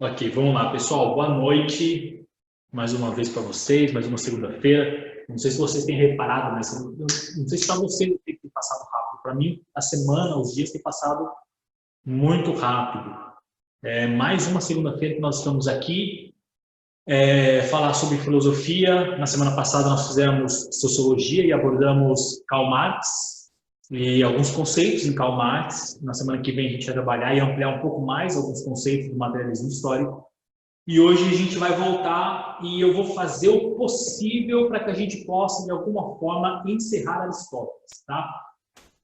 Ok, vamos lá, pessoal. Boa noite. Mais uma vez para vocês, mais uma segunda-feira. Não sei se vocês têm reparado, mas não sei se para vocês tem passado rápido. Para mim, a semana, os dias têm passado muito rápido. Mais uma segunda-feira que nós estamos aqui. Falar sobre filosofia. Na semana passada nós fizemos sociologia e abordamos Karl Marx e alguns conceitos em Karl Marx. Na semana que vem a gente vai trabalhar e ampliar um pouco mais alguns conceitos do materialismo histórico. E hoje a gente vai voltar e eu vou fazer o possível para que a gente possa, de alguma forma, encerrar Aristóteles, tá?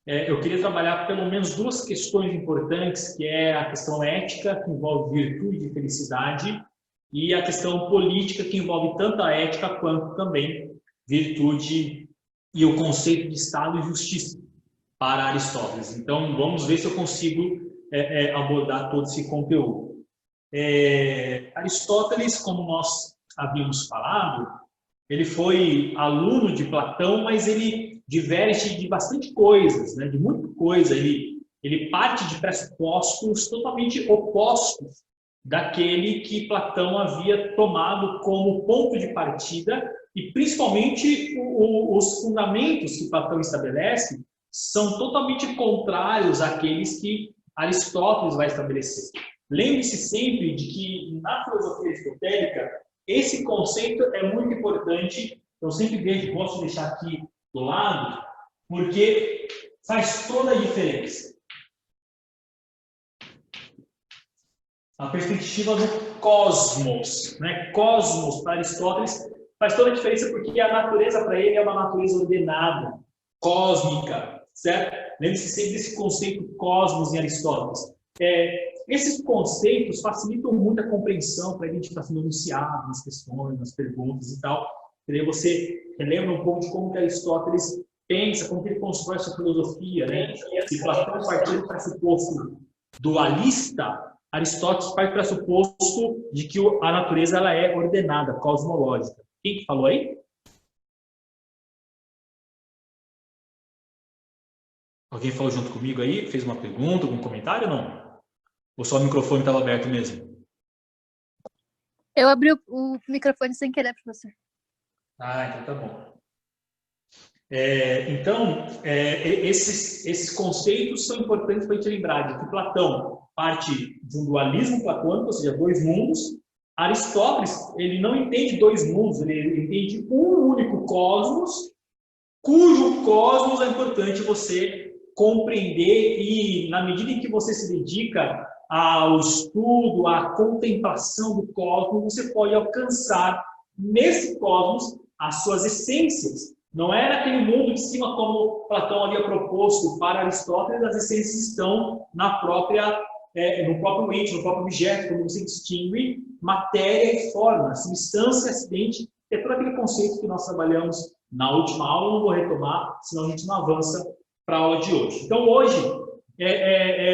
Eu queria trabalhar pelo menos duas questões importantes, que é a questão ética, que envolve virtude e felicidade, e a questão política, que envolve tanto a ética quanto também virtude e o conceito de Estado e justiça para Aristóteles. Então, vamos ver se eu consigo abordar todo esse conteúdo. Aristóteles, como nós havíamos falado, ele foi aluno de Platão, mas ele diverge de bastante coisas, né? De muita coisa. Ele parte de pressupostos totalmente opostos daquele que Platão havia tomado como ponto de partida, e principalmente os fundamentos que Platão estabelece são totalmente contrários àqueles que Aristóteles vai estabelecer. Lembre-se sempre de que na filosofia aristotélica esse conceito é muito importante. Eu sempre gosto de deixar aqui do lado, porque faz toda a diferença. A perspectiva do cosmos, né? Cosmos para Aristóteles faz toda a diferença, porque a natureza para ele é uma natureza ordenada, cósmica, certo? Lembre-se sempre desse conceito cosmos em Aristóteles. Esses conceitos facilitam muito a compreensão para a identificação do enunciado, nas questões, nas perguntas e tal. E aí você relembra um pouco de como que Aristóteles pensa, como que ele constrói sua filosofia, né? Se Platão partiu do pressuposto dualista, Aristóteles parte do pressuposto de que a natureza ela é ordenada, cosmológica. Quem que falou aí? Alguém falou junto comigo aí? Fez uma pergunta, algum comentário ou não? Ou só o microfone estava aberto mesmo? Eu abri o microfone sem querer, professor. Então tá bom. Esses conceitos são importantes para a gente lembrar de que Platão parte de um dualismo platônico, ou seja, dois mundos. Aristóteles, ele não entende dois mundos, ele entende um único cosmos, cujo cosmos é importante você compreender, e na medida em que você se dedica ao estudo, à contemplação do cosmos, você pode alcançar nesse cosmos as suas essências. Não é naquele mundo de cima como Platão havia proposto para Aristóteles, as essências estão na própria, no próprio ente, no próprio objeto, quando você distingue matéria e forma, substância e acidente, é todo aquele conceito que nós trabalhamos na última aula. Não vou retomar, senão a gente não avança para a aula de hoje. Então, hoje,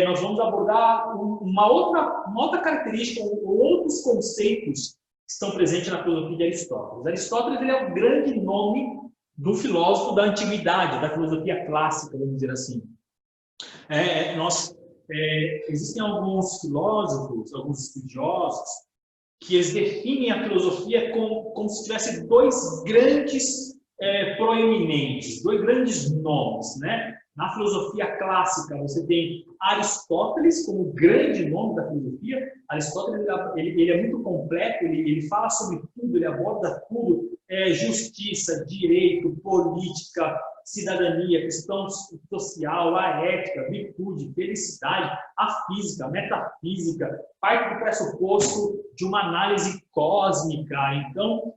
nós vamos abordar uma outra característica, outros conceitos que estão presentes na filosofia de Aristóteles. Aristóteles ele é o grande nome do filósofo da antiguidade, da filosofia clássica, vamos dizer assim. Existem alguns filósofos, alguns estudiosos, que eles definem a filosofia como se tivesse dois grandes proeminentes, dois grandes nomes, né? Na filosofia clássica, você tem Aristóteles como grande nome da filosofia. Aristóteles ele é muito completo, ele fala sobre tudo, ele aborda tudo, justiça, direito, política, cidadania, questão social, a ética, virtude, felicidade, a física, a metafísica, parte do pressuposto de uma análise cósmica, então,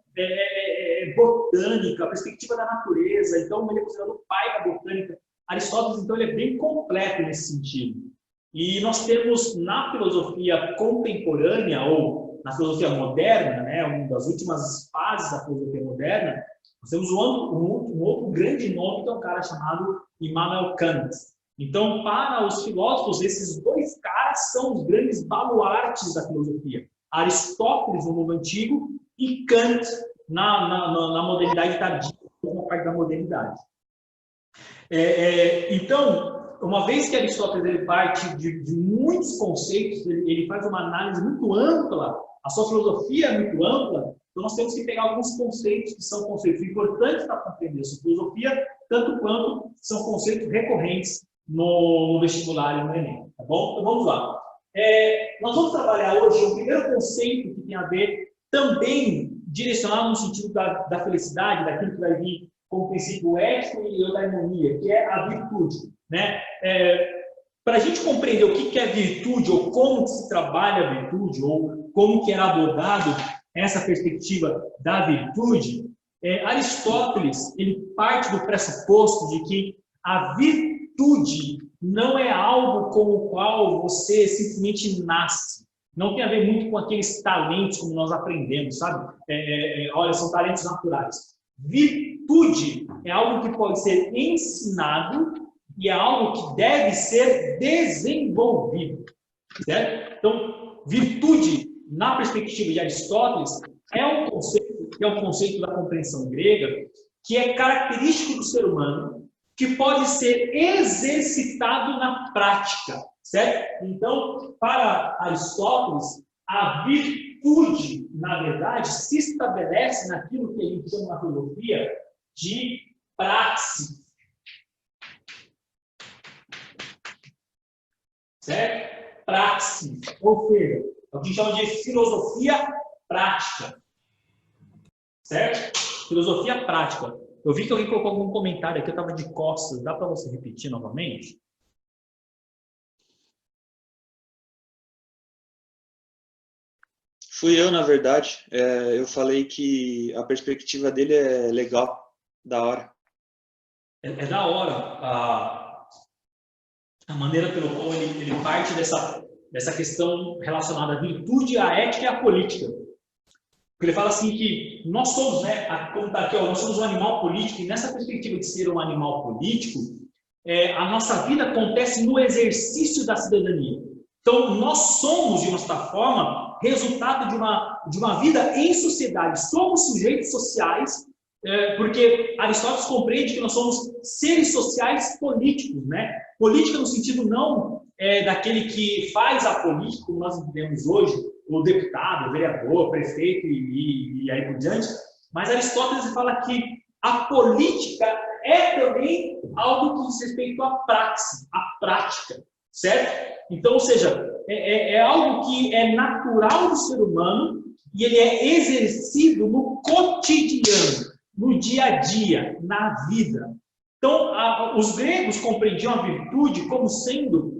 botânica, a perspectiva da natureza. Então, ele é considerado o pai da botânica. Aristóteles, então, ele é bem completo nesse sentido. E nós temos na filosofia contemporânea, ou na filosofia moderna, né, uma das últimas fases da filosofia moderna, nós temos um outro grande nome, que é um cara chamado Immanuel Kant. Então, para os filósofos, esses dois caras são os grandes baluartes da filosofia. Aristóteles, no mundo antigo, e Kant, na modernidade tardia, na parte da modernidade. Então, uma vez que Aristóteles ele parte de muitos conceitos, ele faz uma análise muito ampla, a sua filosofia é muito ampla, então nós temos que pegar alguns conceitos que são conceitos importantes para compreender a sua filosofia, tanto quanto são conceitos recorrentes no vestibular e no Enem, tá bom? Então vamos lá. Nós vamos trabalhar hoje o primeiro conceito que tem a ver também direcionado no sentido da felicidade, daquilo que vai vir como princípio ético e eudaimonia, que é a virtude, né? Para a gente compreender o que é virtude, ou como se trabalha a virtude, ou como que era abordado essa perspectiva da virtude, Aristóteles ele parte do pressuposto de que a virtude não é algo com o qual você simplesmente nasce. Não tem a ver muito com aqueles talentos como nós aprendemos, sabe? Olha, são talentos naturais. Virtude é algo que pode ser ensinado e é algo que deve ser desenvolvido, certo? Então, virtude, na perspectiva de Aristóteles, é um conceito da compreensão grega que é característico do ser humano, que pode ser exercitado na prática, certo? Então, para Aristóteles, a virtude, na verdade, se estabelece naquilo que a gente chama na filosofia de praxis. Certo? Praxis, ou seja, é o que a gente chama de filosofia prática. Certo? Filosofia prática. Eu vi que alguém colocou algum comentário aqui, eu estava de costas. Dá para você repetir novamente? Fui eu, na verdade. Eu falei que a perspectiva dele é legal, da hora. É da hora a maneira pelo qual ele parte dessa questão relacionada à virtude, à ética e à política. Porque ele fala assim que nós somos, né, como está aqui, nós somos um animal político, e nessa perspectiva de ser um animal político, a nossa vida acontece no exercício da cidadania. Então, nós somos, de uma certa forma, resultado de uma vida em sociedade. Somos sujeitos sociais, porque Aristóteles compreende que nós somos seres sociais políticos, né? Política no sentido não daquele que faz a política, como nós entendemos hoje, o deputado, o vereador, o prefeito e aí por diante, mas Aristóteles fala que a política é também algo que diz respeito à praxis, à prática, certo? Então, ou seja, é algo que é natural do ser humano e ele é exercido no cotidiano, no dia a dia, na vida. Então, os gregos compreendiam a virtude como sendo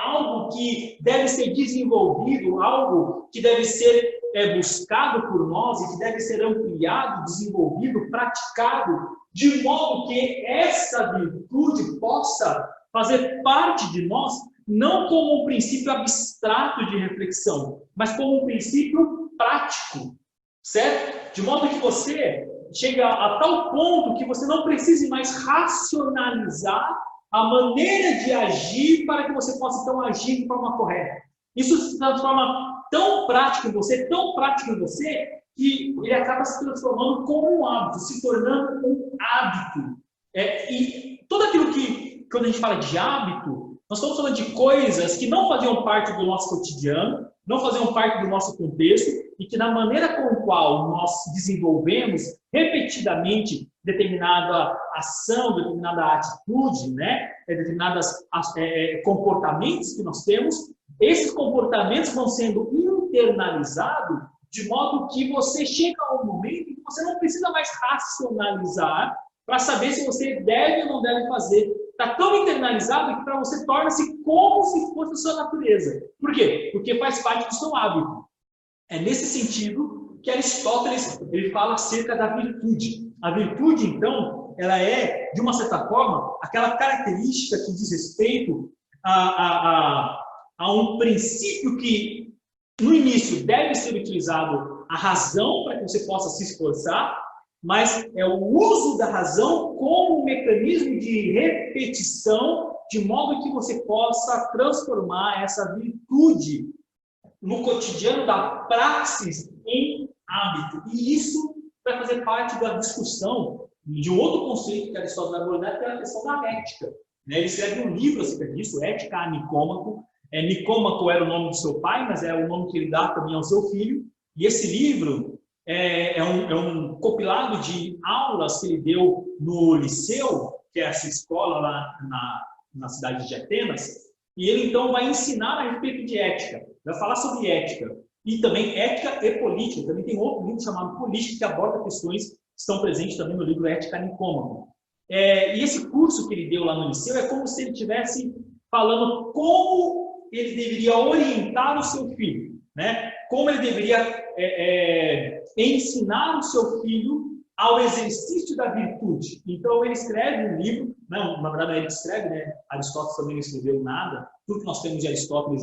algo que deve ser desenvolvido, algo que deve ser buscado por nós e que deve ser ampliado, desenvolvido, praticado, de modo que essa virtude possa fazer parte de nós, não como um princípio abstrato de reflexão, mas como um princípio prático, certo? De modo que você chega a tal ponto que você não precise mais racionalizar a maneira de agir para que você possa, então, agir de forma correta. Isso se transforma tão prático em você, que ele acaba se transformando como um hábito, se tornando um hábito. E tudo aquilo que, quando a gente fala de hábito, nós estamos falando de coisas que não faziam parte do nosso cotidiano, não faziam parte do nosso contexto, e que na maneira com a qual nós desenvolvemos repetidamente determinada ação, determinada atitude, né? Determinados comportamentos que nós temos, esses comportamentos vão sendo internalizados de modo que você chega a um momento em que você não precisa mais racionalizar para saber se você deve ou não deve fazer. Está tão internalizado que para você torna-se como se fosse a sua natureza. Por quê? Porque faz parte do seu hábito. É nesse sentido que Aristóteles ele fala acerca da virtude. A virtude, então, ela é, de uma certa forma, aquela característica que diz respeito a um princípio que, no início, deve ser utilizado a razão para que você possa se esforçar, mas é o uso da razão como um mecanismo de repetição, de modo que você possa transformar essa virtude no cotidiano da praxis em hábito. E isso vai fazer parte da discussão de um outro conceito que Aristóteles vai abordar, que é a questão da ética. né? Ele escreve um livro acerca disso, Ética a Nicômaco. Nicômaco era o nome do seu pai, mas é o nome que ele dá também ao seu filho. E esse livro é um compilado de aulas que ele deu no Liceu, que é essa escola lá na cidade de Atenas, e ele então vai ensinar a respeito de ética, vai falar sobre ética, e também ética e política. Também tem outro livro chamado Política, que aborda questões que estão presentes também no livro Ética Nicômaco. E esse curso que ele deu lá no Liceu é como se ele estivesse falando como ele deveria orientar o seu filho, né? Como ele deveria ensinar o seu filho ao exercício da virtude. Então, ele escreve um livro, não, na verdade, ele escreve, né? Aristóteles também não escreveu nada. Tudo que nós temos de Aristóteles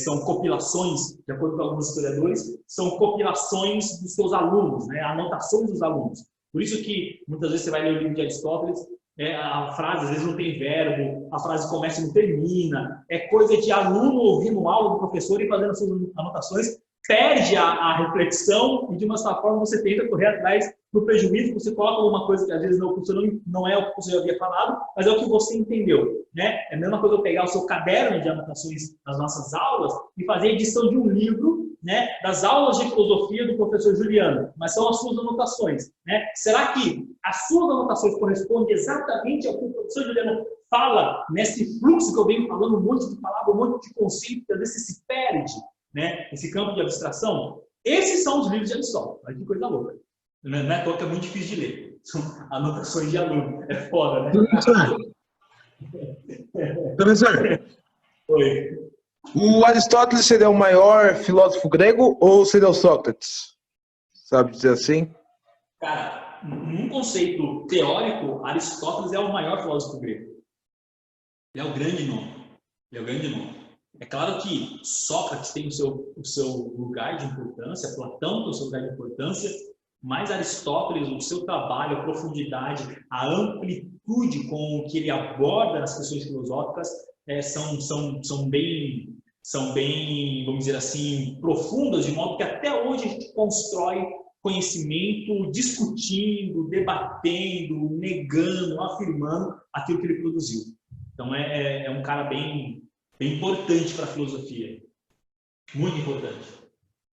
são compilações, de acordo com alguns historiadores, são compilações dos seus alunos, né? Anotações dos alunos. Por isso que, muitas vezes, você vai ler o livro de Aristóteles, a frase, às vezes, não tem verbo, a frase começa e não termina, é coisa de aluno ouvindo aula do professor e fazendo as suas anotações, perde a reflexão e, de uma certa forma, você tenta correr atrás do prejuízo, você coloca alguma coisa que, às vezes, não é o que você havia falado, mas é o que você entendeu, né? É a mesma coisa eu pegar o seu caderno de anotações das nossas aulas e fazer a edição de um livro, né, das aulas de filosofia do professor Juliano, mas são as suas anotações, né? Será que as suas anotações correspondem exatamente ao que o professor Juliano fala nesse fluxo que eu venho falando, um monte de palavras, um monte de conceitos, que às vezes se perde, né, esse campo de abstração? Esses são os livros de Aristóteles. Olha que coisa louca. Não é à toa que é muito difícil de ler. São anotações de aluno. É foda, né? Professor, Oi. o Aristóteles seria o maior filósofo grego ou seria o Sócrates? Sabe dizer assim? Cara, num conceito teórico, Aristóteles é o maior filósofo grego. Ele é o grande nome. Ele é o grande nome. É claro que Sócrates tem o seu lugar de importância, Platão tem o seu lugar de importância, mas Aristóteles, o seu trabalho, a profundidade, a amplitude com que ele aborda as questões filosóficas são bem, vamos dizer assim, profundas, de modo que até hoje a gente constrói conhecimento discutindo, debatendo, negando, afirmando aquilo que ele produziu. Então é um cara bem importante para a filosofia, muito importante.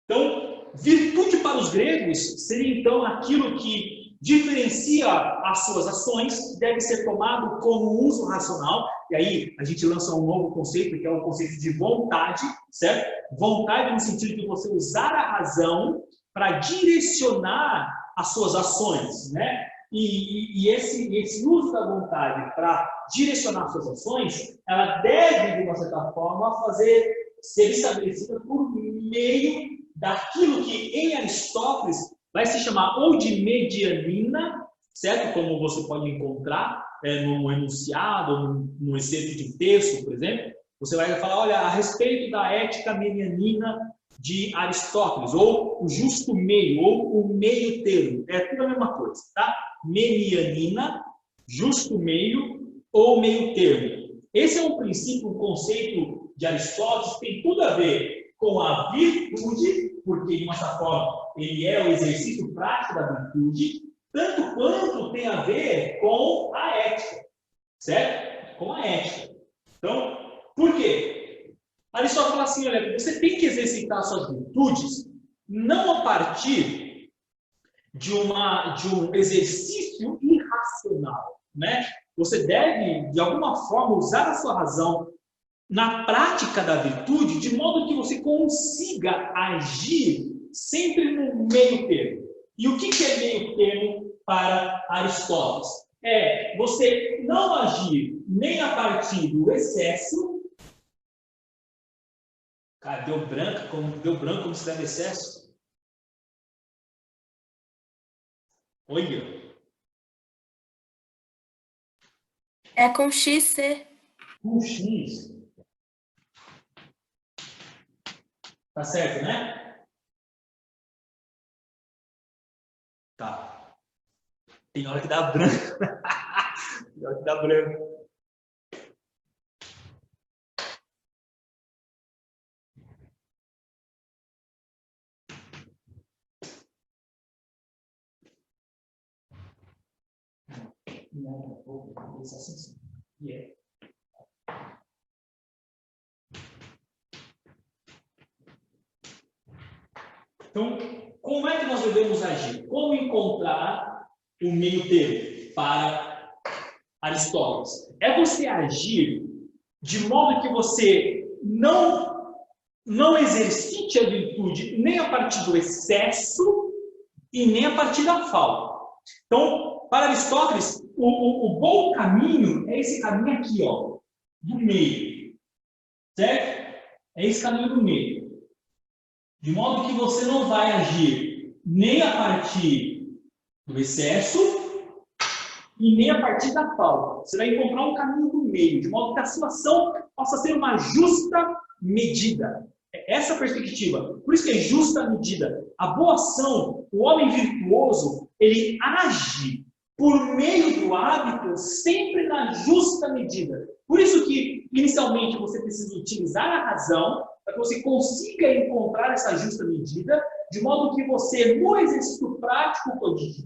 Então, virtude para os gregos seria então aquilo que diferencia as suas ações, que deve ser tomado como uso racional. E aí a gente lança um novo conceito, que é o conceito de vontade, certo? Vontade no sentido de você usar a razão para direcionar as suas ações, né? E esse uso da vontade para direcionar suas ações, ela deve, de uma certa forma, ser estabelecida por meio daquilo que em Aristóteles vai se chamar ou de medianina, certo? Como você pode encontrar num enunciado, num excerto de texto, por exemplo. Você vai falar, olha, a respeito da ética medianina de Aristóteles, ou o justo meio, ou o meio termo. É tudo a mesma coisa, tá? Medianina, justo meio ou meio termo. Esse é um princípio, um conceito de Aristóteles que tem tudo a ver com a virtude, porque, de uma certa forma, ele é o exercício prático da virtude, tanto quanto tem a ver com a ética, certo? Com a ética. Então, por quê? Aristóteles fala assim, olha, você tem que exercitar suas virtudes não a partir de um exercício irracional, né? Você deve, de alguma forma, usar a sua razão na prática da virtude, de modo que você consiga agir sempre no meio termo. E o que é meio termo para Aristóteles? É você não agir nem a partir do excesso. Cara, deu branco como se deve excesso. Olha. É com XC. Com X. Tá certo, né? Tá. Tem hora que dá branco. Tem hora que dá branco. Não, vou pensar assim. Yeah. Então, como é que nós devemos agir? Como encontrar o meio termo para Aristóteles? É você agir de modo que você não exercite a virtude nem a partir do excesso e nem a partir da falta. Então, para Aristóteles, o bom caminho é esse caminho aqui, ó, do meio. Certo? É esse caminho do meio. De modo que você não vai agir nem a partir do excesso e nem a partir da falta. Você vai encontrar um caminho do meio, de modo que a sua ação possa ser uma justa medida. É essa a perspectiva. Por isso que é justa medida. A boa ação, o homem virtuoso, ele age por meio do hábito sempre na justa medida. Por isso que, inicialmente, você precisa utilizar a razão para que você consiga encontrar essa justa medida, de modo que você, no exercício prático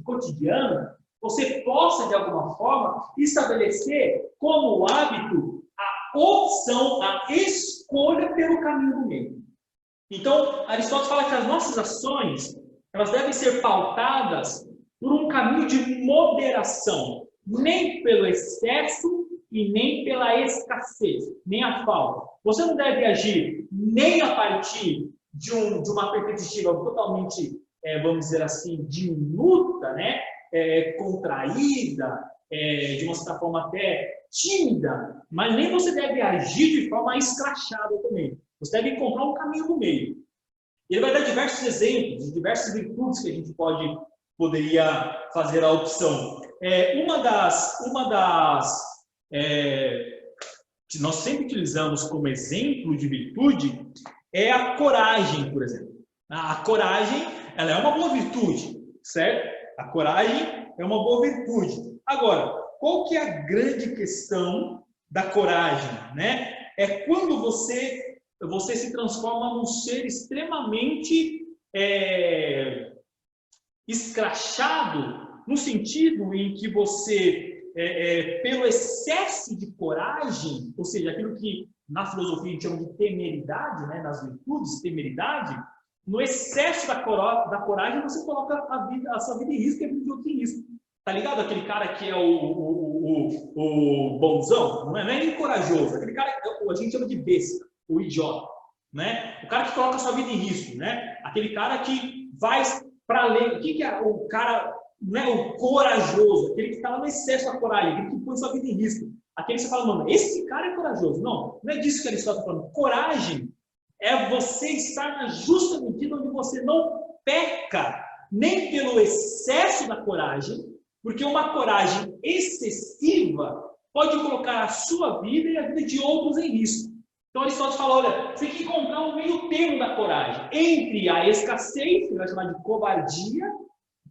cotidiano, você possa, de alguma forma, estabelecer como hábito a opção, a escolha pelo caminho do meio. Então, Aristóteles fala que as nossas ações, elas devem ser pautadas por um caminho de moderação, nem pelo excesso e nem pela escassez, nem a falta. Você não deve agir nem a partir de uma perspectiva totalmente, vamos dizer assim, diminuta, né? Contraída, de uma certa forma até tímida, mas nem você deve agir de forma escrachada também. Você deve encontrar um caminho no meio. Ele vai dar diversos exemplos, de diversas virtudes que a gente poderia fazer a opção. Uma das que nós sempre utilizamos como exemplo de virtude é a coragem, por exemplo. A coragem, ela é uma boa virtude, certo? A coragem é uma boa virtude. Agora, qual que é a grande questão da coragem, né? É quando você se transforma num ser extremamente escrachado, no sentido em que você, pelo excesso de coragem, ou seja, aquilo que na filosofia a gente chama de temeridade, né? Nas virtudes, temeridade, no excesso da coragem você coloca a sua vida em risco e a vida de outro em risco. Tá ligado? Aquele cara que é o bonzão, não é nem corajoso, aquele cara que a gente chama de besta, o idiota, né? O cara que coloca a sua vida em risco, né? Aquele cara que vai para além. O que é o cara, não é o corajoso, aquele que está lá no excesso da coragem, aquele que põe sua vida em risco. Aquele que você fala, mano, esse cara é corajoso. Não é disso que Aristóteles está falando. Coragem é você estar na justa medida onde você não peca nem pelo excesso da coragem, porque uma coragem excessiva pode colocar a sua vida e a vida de outros em risco. Então, Aristóteles fala, olha, você tem que encontrar um meio termo da coragem entre a escassez, que vai chamar de covardia,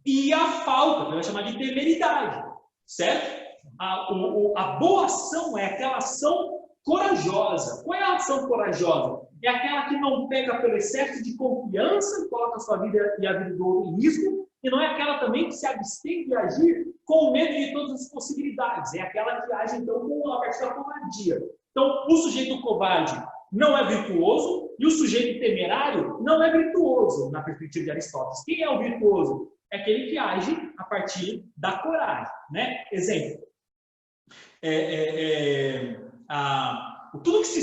e a falta, que vai chamar de temeridade, certo? A boa ação é aquela ação corajosa. Qual é a ação corajosa? É aquela que não pega pelo excesso de confiança, coloca a sua vida e a vida do outro em risco, e não é aquela também que se abstém de agir com medo de todas as possibilidades. É aquela que age, então, com a partir da covardia. Então, o sujeito covarde não é virtuoso e o sujeito temerário não é virtuoso, na perspectiva de Aristóteles. Quem é o virtuoso? É aquele que age a partir da coragem, né? Exemplo. Tudo que se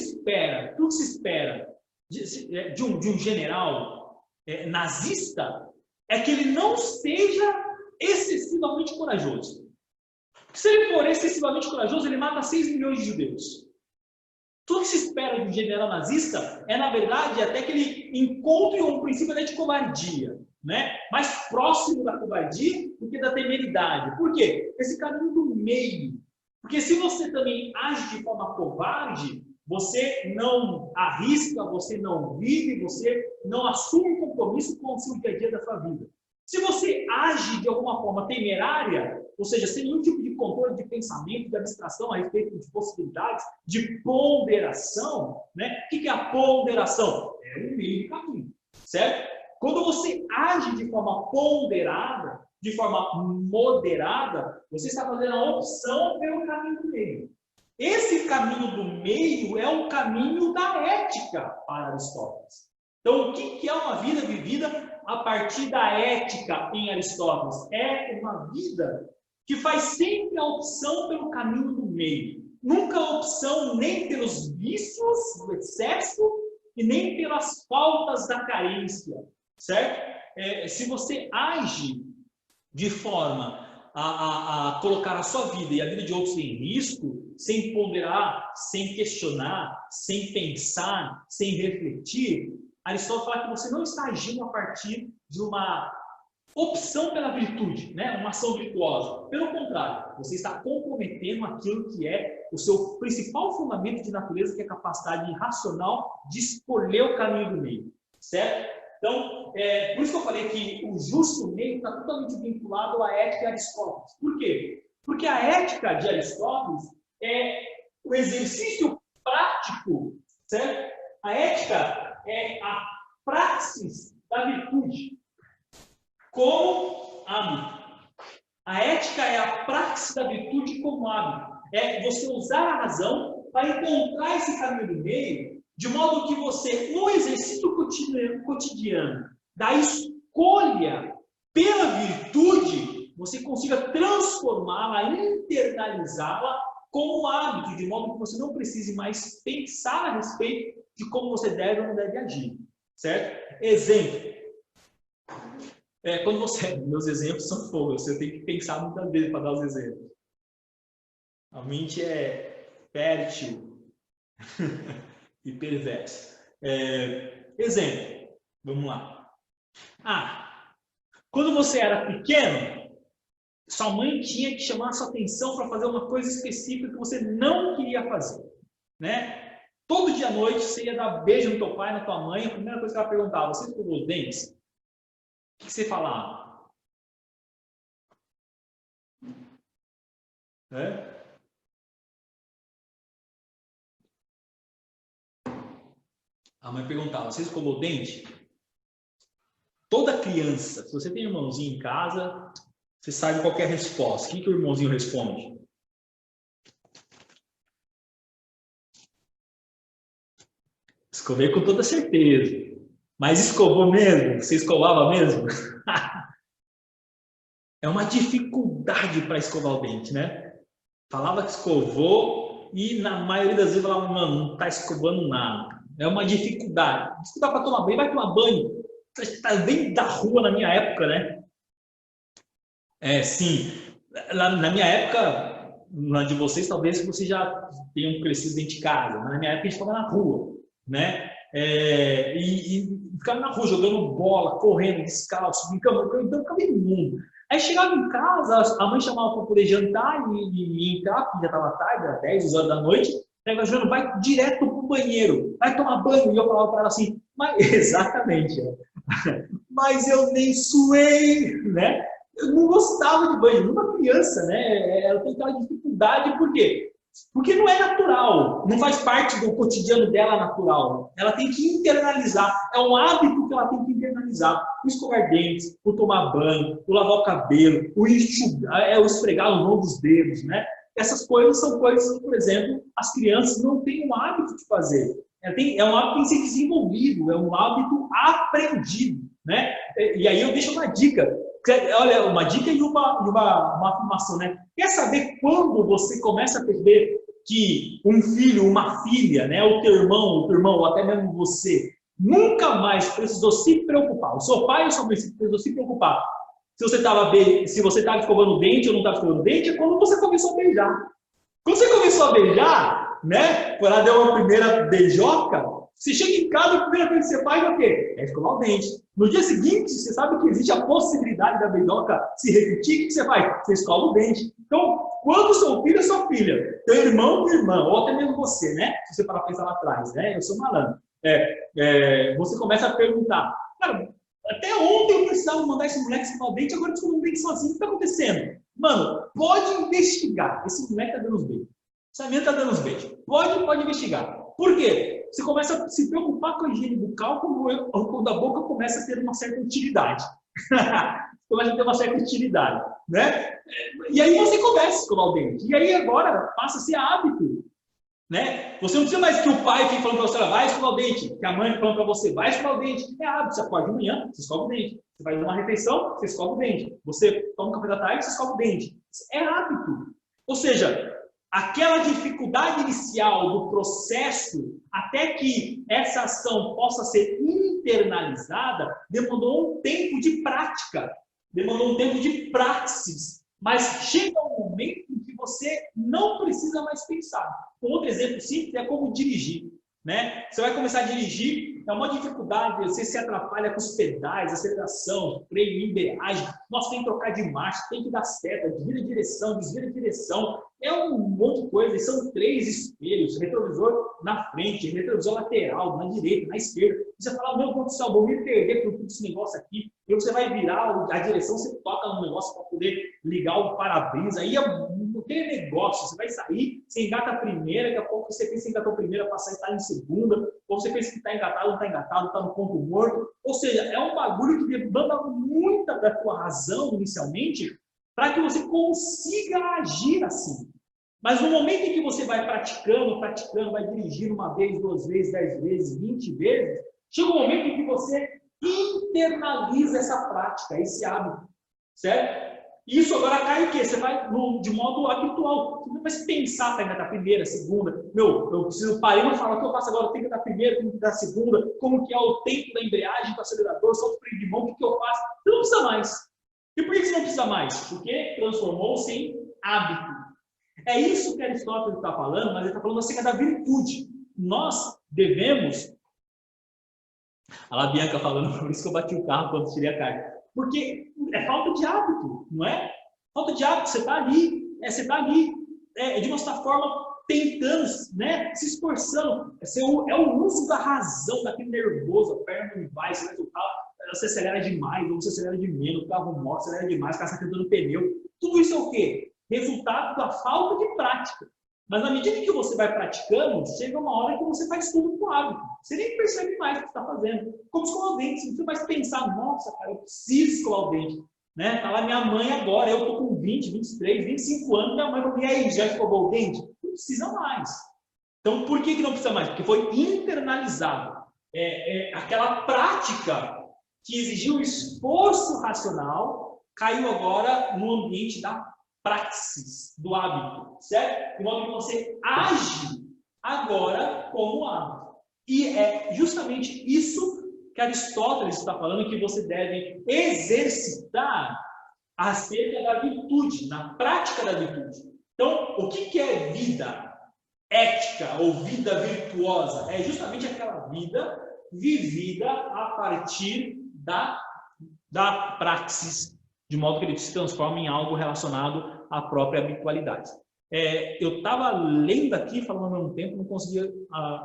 espera de um general nazista é que ele não seja excessivamente corajoso. Se ele for excessivamente corajoso, ele mata 6 milhões de judeus. Tudo que se espera de um general nazista é, na verdade, até que ele encontre um princípio de covardia, né? Mais próximo da covardia do que da temeridade. Por quê? Esse caminho do meio. Porque se você também age de forma covarde, você não arrisca, você não vive, você não assume um compromisso com o seu dia a dia da sua vida. Se você age de alguma forma temerária, ou seja, sem nenhum tipo de controle de pensamento, de abstração a respeito de possibilidades, de ponderação, né? O que é a ponderação? É o meio de caminho, certo? Quando você age de forma ponderada, de forma moderada, você está fazendo a opção pelo caminho do meio. Esse caminho do meio é o caminho da ética para Aristóteles. Então, o que é uma vida vivida a partir da ética em Aristóteles? É uma vida que faz sempre a opção pelo caminho do meio. Nunca a opção nem pelos vícios do excesso e nem pelas faltas da carência, certo? Se você age de forma a colocar a sua vida e a vida de outros em risco, sem ponderar, sem questionar, sem pensar, sem refletir, Aristóteles fala que você não está agindo a partir de uma opção pela virtude, né? Uma ação virtuosa. Pelo contrário, você está comprometendo aquilo que é o seu principal fundamento de natureza, que é a capacidade racional de escolher o caminho do meio, certo? Então, por isso que eu falei que o justo meio está totalmente vinculado à ética de Aristóteles. Por quê? Porque a ética de Aristóteles é o exercício prático, certo? A ética é a praxis da virtude como hábito. A ética é a praxis da virtude como hábito. É você usar a razão para encontrar esse caminho do meio, de modo que você, no exercício cotidiano da escolha pela virtude, você consiga transformá-la, internalizá-la como hábito, de modo que você não precise mais pensar a respeito de como você deve ou não deve agir, certo? Exemplo. Meus exemplos são fogos, eu tenho que pensar muitas vezes para dar os exemplos. A mente é fértil e perversa. Exemplo, vamos lá. Quando você era pequeno, sua mãe tinha que chamar sua atenção para fazer uma coisa específica que você não queria fazer, né? Todo dia à noite você ia dar beijo no teu pai, na tua mãe, a primeira coisa que ela perguntava: você escovou os dentes? O que você falava? A mãe perguntava: você escovou o dente? Toda criança, se você tem um irmãozinho em casa, você sabe qual é a resposta. O que o irmãozinho responde? Escovei com toda certeza. Mas escovou mesmo? Você escovava mesmo? É uma dificuldade para escovar o dente, né? Falava que escovou e na maioria das vezes falava: mano, não está escovando nada. É uma dificuldade. Dificuldade para tomar banho, vai tomar banho. Está bem da rua na minha época, né? Sim. Na minha época, na de vocês, talvez vocês já tenham crescido dentro de casa. Mas na minha época a gente ficava na rua, né? E ficava na rua jogando bola, correndo, descalço, brincando, então ficava imundo. Aí chegava em casa, a mãe chamava para poder jantar e entrar, porque já estava tarde, era 10, 11 horas da noite. Pega, Joana, vai direto para o banheiro, vai tomar banho. E eu falava para ela assim: exatamente, mas eu nem suei, né? Eu não gostava de banho, uma criança, né? Ela tem aquela dificuldade, por quê? Porque não é natural, não faz parte do cotidiano dela natural. Ela tem que internalizar, é um hábito que ela tem que internalizar. O escovar dentes, o tomar banho, o lavar o cabelo, o enxugar, o esfregar o mão dos dedos, né? Essas coisas são coisas que, por exemplo, as crianças não têm o hábito de fazer. É um hábito que tem que ser desenvolvido, é um hábito aprendido, né? E aí eu deixo uma dica. Olha, uma dica e uma afirmação, né? Quer saber quando você começa a perceber que um filho, uma filha, né, o teu irmão, ou até mesmo você, nunca mais precisou se preocupar, o seu pai ou sua mãe precisou se preocupar se você estava escovando o dente ou não estava escovando o dente, é quando você começou a beijar. Quando você começou a beijar, né, quando ela deu uma primeira beijoca, você chega em casa, a primeira coisa que você faz é o quê? É escovar o dente. No dia seguinte, você sabe que existe a possibilidade da beijoca se repetir, o que você faz? Você escova o dente. Então, quando seu filho ou sua filha, teu irmão ou irmã, ou até mesmo você, né? Se você parar para pensar lá atrás, né? Eu sou malandro. Você começa a perguntar: cara, até ontem eu precisava mandar esse moleque escovar o dente, agora eu escovo o dente sozinho, o que está acontecendo? Mano, pode investigar. Esse moleque está dando os beijos. Essa menina está dando os beijos. Pode investigar. Por quê? Você começa a se preocupar com a higiene bucal quando a boca começa a ter uma certa utilidade. Começa a ter uma certa utilidade, né? E aí você começa a escovar o dente. E aí agora passa a ser hábito. Né? Você não precisa mais que o pai fique falando para você, vai escovar o dente, que a mãe falando para você, vai escovar o dente. É hábito, você acorda de manhã, você escova o dente. Você vai numa refeição, você escova o dente. Você toma um café da tarde, você escova o dente. É hábito. Ou seja, aquela dificuldade inicial do processo, até que essa ação possa ser internalizada, demandou um tempo de prática, demandou um tempo de praxis. Mas chega um momento em que você não precisa mais pensar. Um outro exemplo simples é como dirigir. Né? Você vai começar a dirigir, é uma dificuldade, você se atrapalha com os pedais, aceleração, freio, embreagem. Nossa, tem que trocar de marcha, tem que dar seta, desvia de direção. É um monte de coisa. E são 3 espelhos, retrovisor na frente, retrovisor lateral, na direita, na esquerda. Você fala, meu Deus do céu, vou me perder por tudo esse negócio aqui. E você vai virar a direção, você toca no negócio para poder ligar o para-brisa. Aí é aquele negócio, você vai sair, você engata a primeira, daqui a pouco você pensa que engatou a primeira, passar e está em segunda, ou você pensa que está engatado, não está engatado, está no ponto morto. Ou seja, é um bagulho que demanda muita da tua razão inicialmente para que você consiga agir assim. Mas no momento em que você vai praticando, vai dirigindo uma vez, 2 vezes, 10 vezes, 20 vezes, chega um momento em que você internaliza essa prática, esse hábito, certo? Isso agora cai o quê? Você vai de modo habitual. Você não vai pensar para engatar a primeira, segunda. Eu preciso parar e não falar o que eu faço agora. Eu tenho que dar a primeira, tenho que dar a segunda. Como que é o tempo da embreagem do acelerador, solto o freio de mão, o que eu faço? Você não precisa mais. E por que você não precisa mais? Porque transformou-se em hábito. É isso que Aristóteles está falando, mas ele está falando acerca da virtude. Nós devemos... A La Bianca falando, por isso que eu bati o carro quando tirei a carga. Porque é falta de hábito, não é? Falta de hábito, você está ali, de uma certa forma, tentando, né? Se esforçando. É o uso da razão, daquele nervoso, a perna não vai, você acelera demais, ou você acelera de menos, o carro morre, acelera demais, o carro está tentando pneu. Tudo isso é o quê? Resultado da falta de prática. Mas na medida que você vai praticando, chega uma hora que você faz tudo com hábito. Você nem percebe mais o que está fazendo. Como escovar o dente, você não precisa mais pensar, nossa, cara, eu preciso escovar o dente. Né? Tá lá minha mãe agora, eu tô com 20, 23, 25 anos, minha mãe falou, e aí, já escovou o dente? Não precisa mais. Então, por que não precisa mais? Porque foi internalizado. Aquela prática que exigiu esforço racional, caiu agora no ambiente da praxis, do hábito, certo? De modo que você age agora como hábito. E é justamente isso que Aristóteles está falando, que você deve exercitar acerca da virtude, na prática da virtude. Então, o que é vida ética ou vida virtuosa? É justamente aquela vida vivida a partir da praxis, de modo que ele se transforma em algo relacionado à própria habitualidade. Eu estava lendo aqui, falando ao mesmo tempo, não conseguia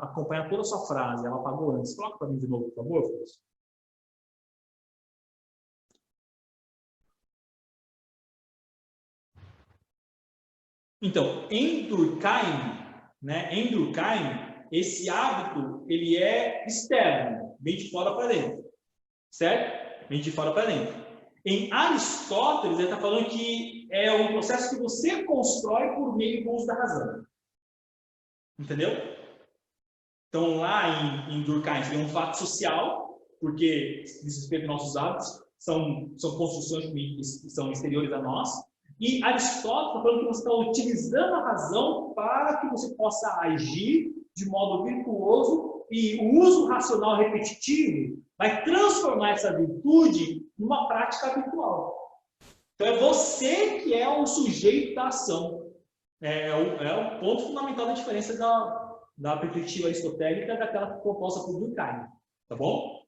acompanhar toda a sua frase, ela apagou antes. Coloca para mim de novo, por favor, Fausto. Então, em Durkheim, esse hábito ele é externo, vem de fora para dentro, certo? Vem de fora para dentro. Em Aristóteles, ele está falando que é um processo que você constrói por meio do uso da razão. Entendeu? Então, lá em Durkheim, seria um fato social, porque, diz respeito aos nossos hábitos, são construções que são exteriores a nós. E Aristóteles está falando que você está utilizando a razão para que você possa agir de modo virtuoso, e o uso racional repetitivo vai transformar essa virtude numa prática habitual. Então, é você que é o sujeito da ação. É o ponto fundamental da diferença da perspectiva aristotélica daquela proposta por Durkheim. Tá bom?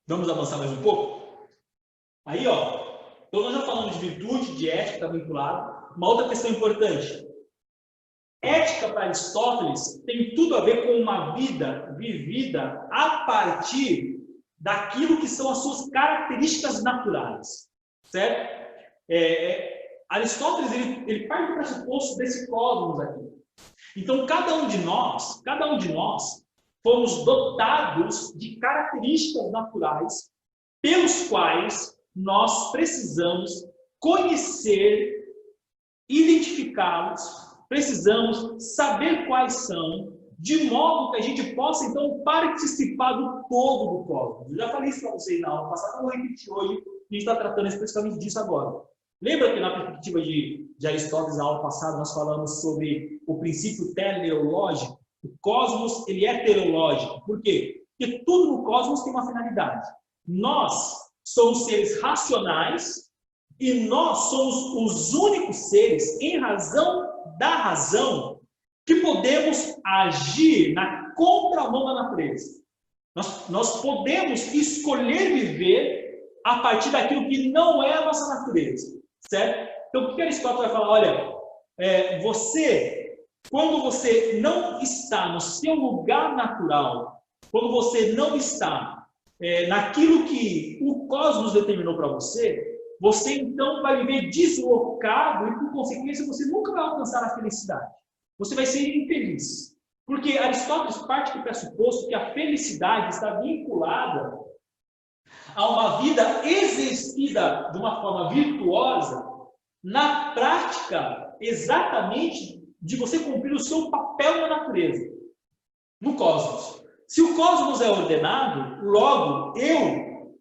Vamos avançar mais um pouco? Aí, ó. Então, nós já falamos de virtude, de ética, está vinculado. Uma outra questão importante. Ética para Aristóteles tem tudo a ver com uma vida vivida a partir daquilo que são as suas características naturais, certo? Aristóteles ele parte do pressuposto desse cosmos aqui. Então cada um de nós fomos dotados de características naturais pelos quais nós precisamos conhecer, identificá-los precisamos saber quais são, de modo que a gente possa, então, participar do todo do cosmos. Eu já falei isso para vocês na aula passada, eu vou repetir hoje, a gente está tratando especificamente disso agora. Lembra que na perspectiva de Aristóteles, na aula passada, nós falamos sobre o princípio teleológico? O cosmos, ele é teleológico. Por quê? Porque tudo no cosmos tem uma finalidade. Nós somos seres racionais e nós somos os únicos seres, em razão da razão, que podemos agir na contramão da natureza. Nós podemos escolher viver a partir daquilo que não é a nossa natureza. Certo? Então, o que Aristóteles vai falar? Olha, quando você não está no seu lugar natural, quando você não está naquilo que o cosmos determinou para você, você então vai viver deslocado e, por consequência, você nunca vai alcançar a felicidade. Você vai ser infeliz. Porque Aristóteles parte do pressuposto que a felicidade está vinculada a uma vida exercida de uma forma virtuosa, na prática, exatamente, de você cumprir o seu papel na natureza, no cosmos. Se o cosmos é ordenado, logo eu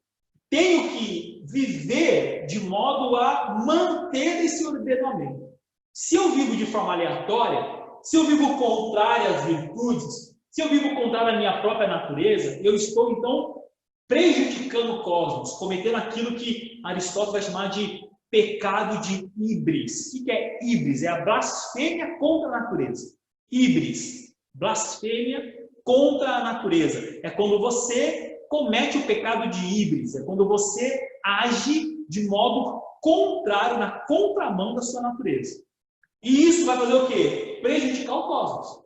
tenho que viver de modo a manter esse ordenamento. Se eu vivo de forma aleatória, se eu vivo contrário às virtudes, se eu vivo contrário à minha própria natureza, eu estou, então, prejudicando o cosmos, cometendo aquilo que Aristóteles vai chamar de pecado de híbris. O que é híbris? É a blasfêmia contra a natureza. Híbris, blasfêmia contra a natureza. É quando você comete o pecado de híbris, é quando você age de modo contrário, na contramão da sua natureza. E isso vai fazer o quê? Prejudicar o cosmos.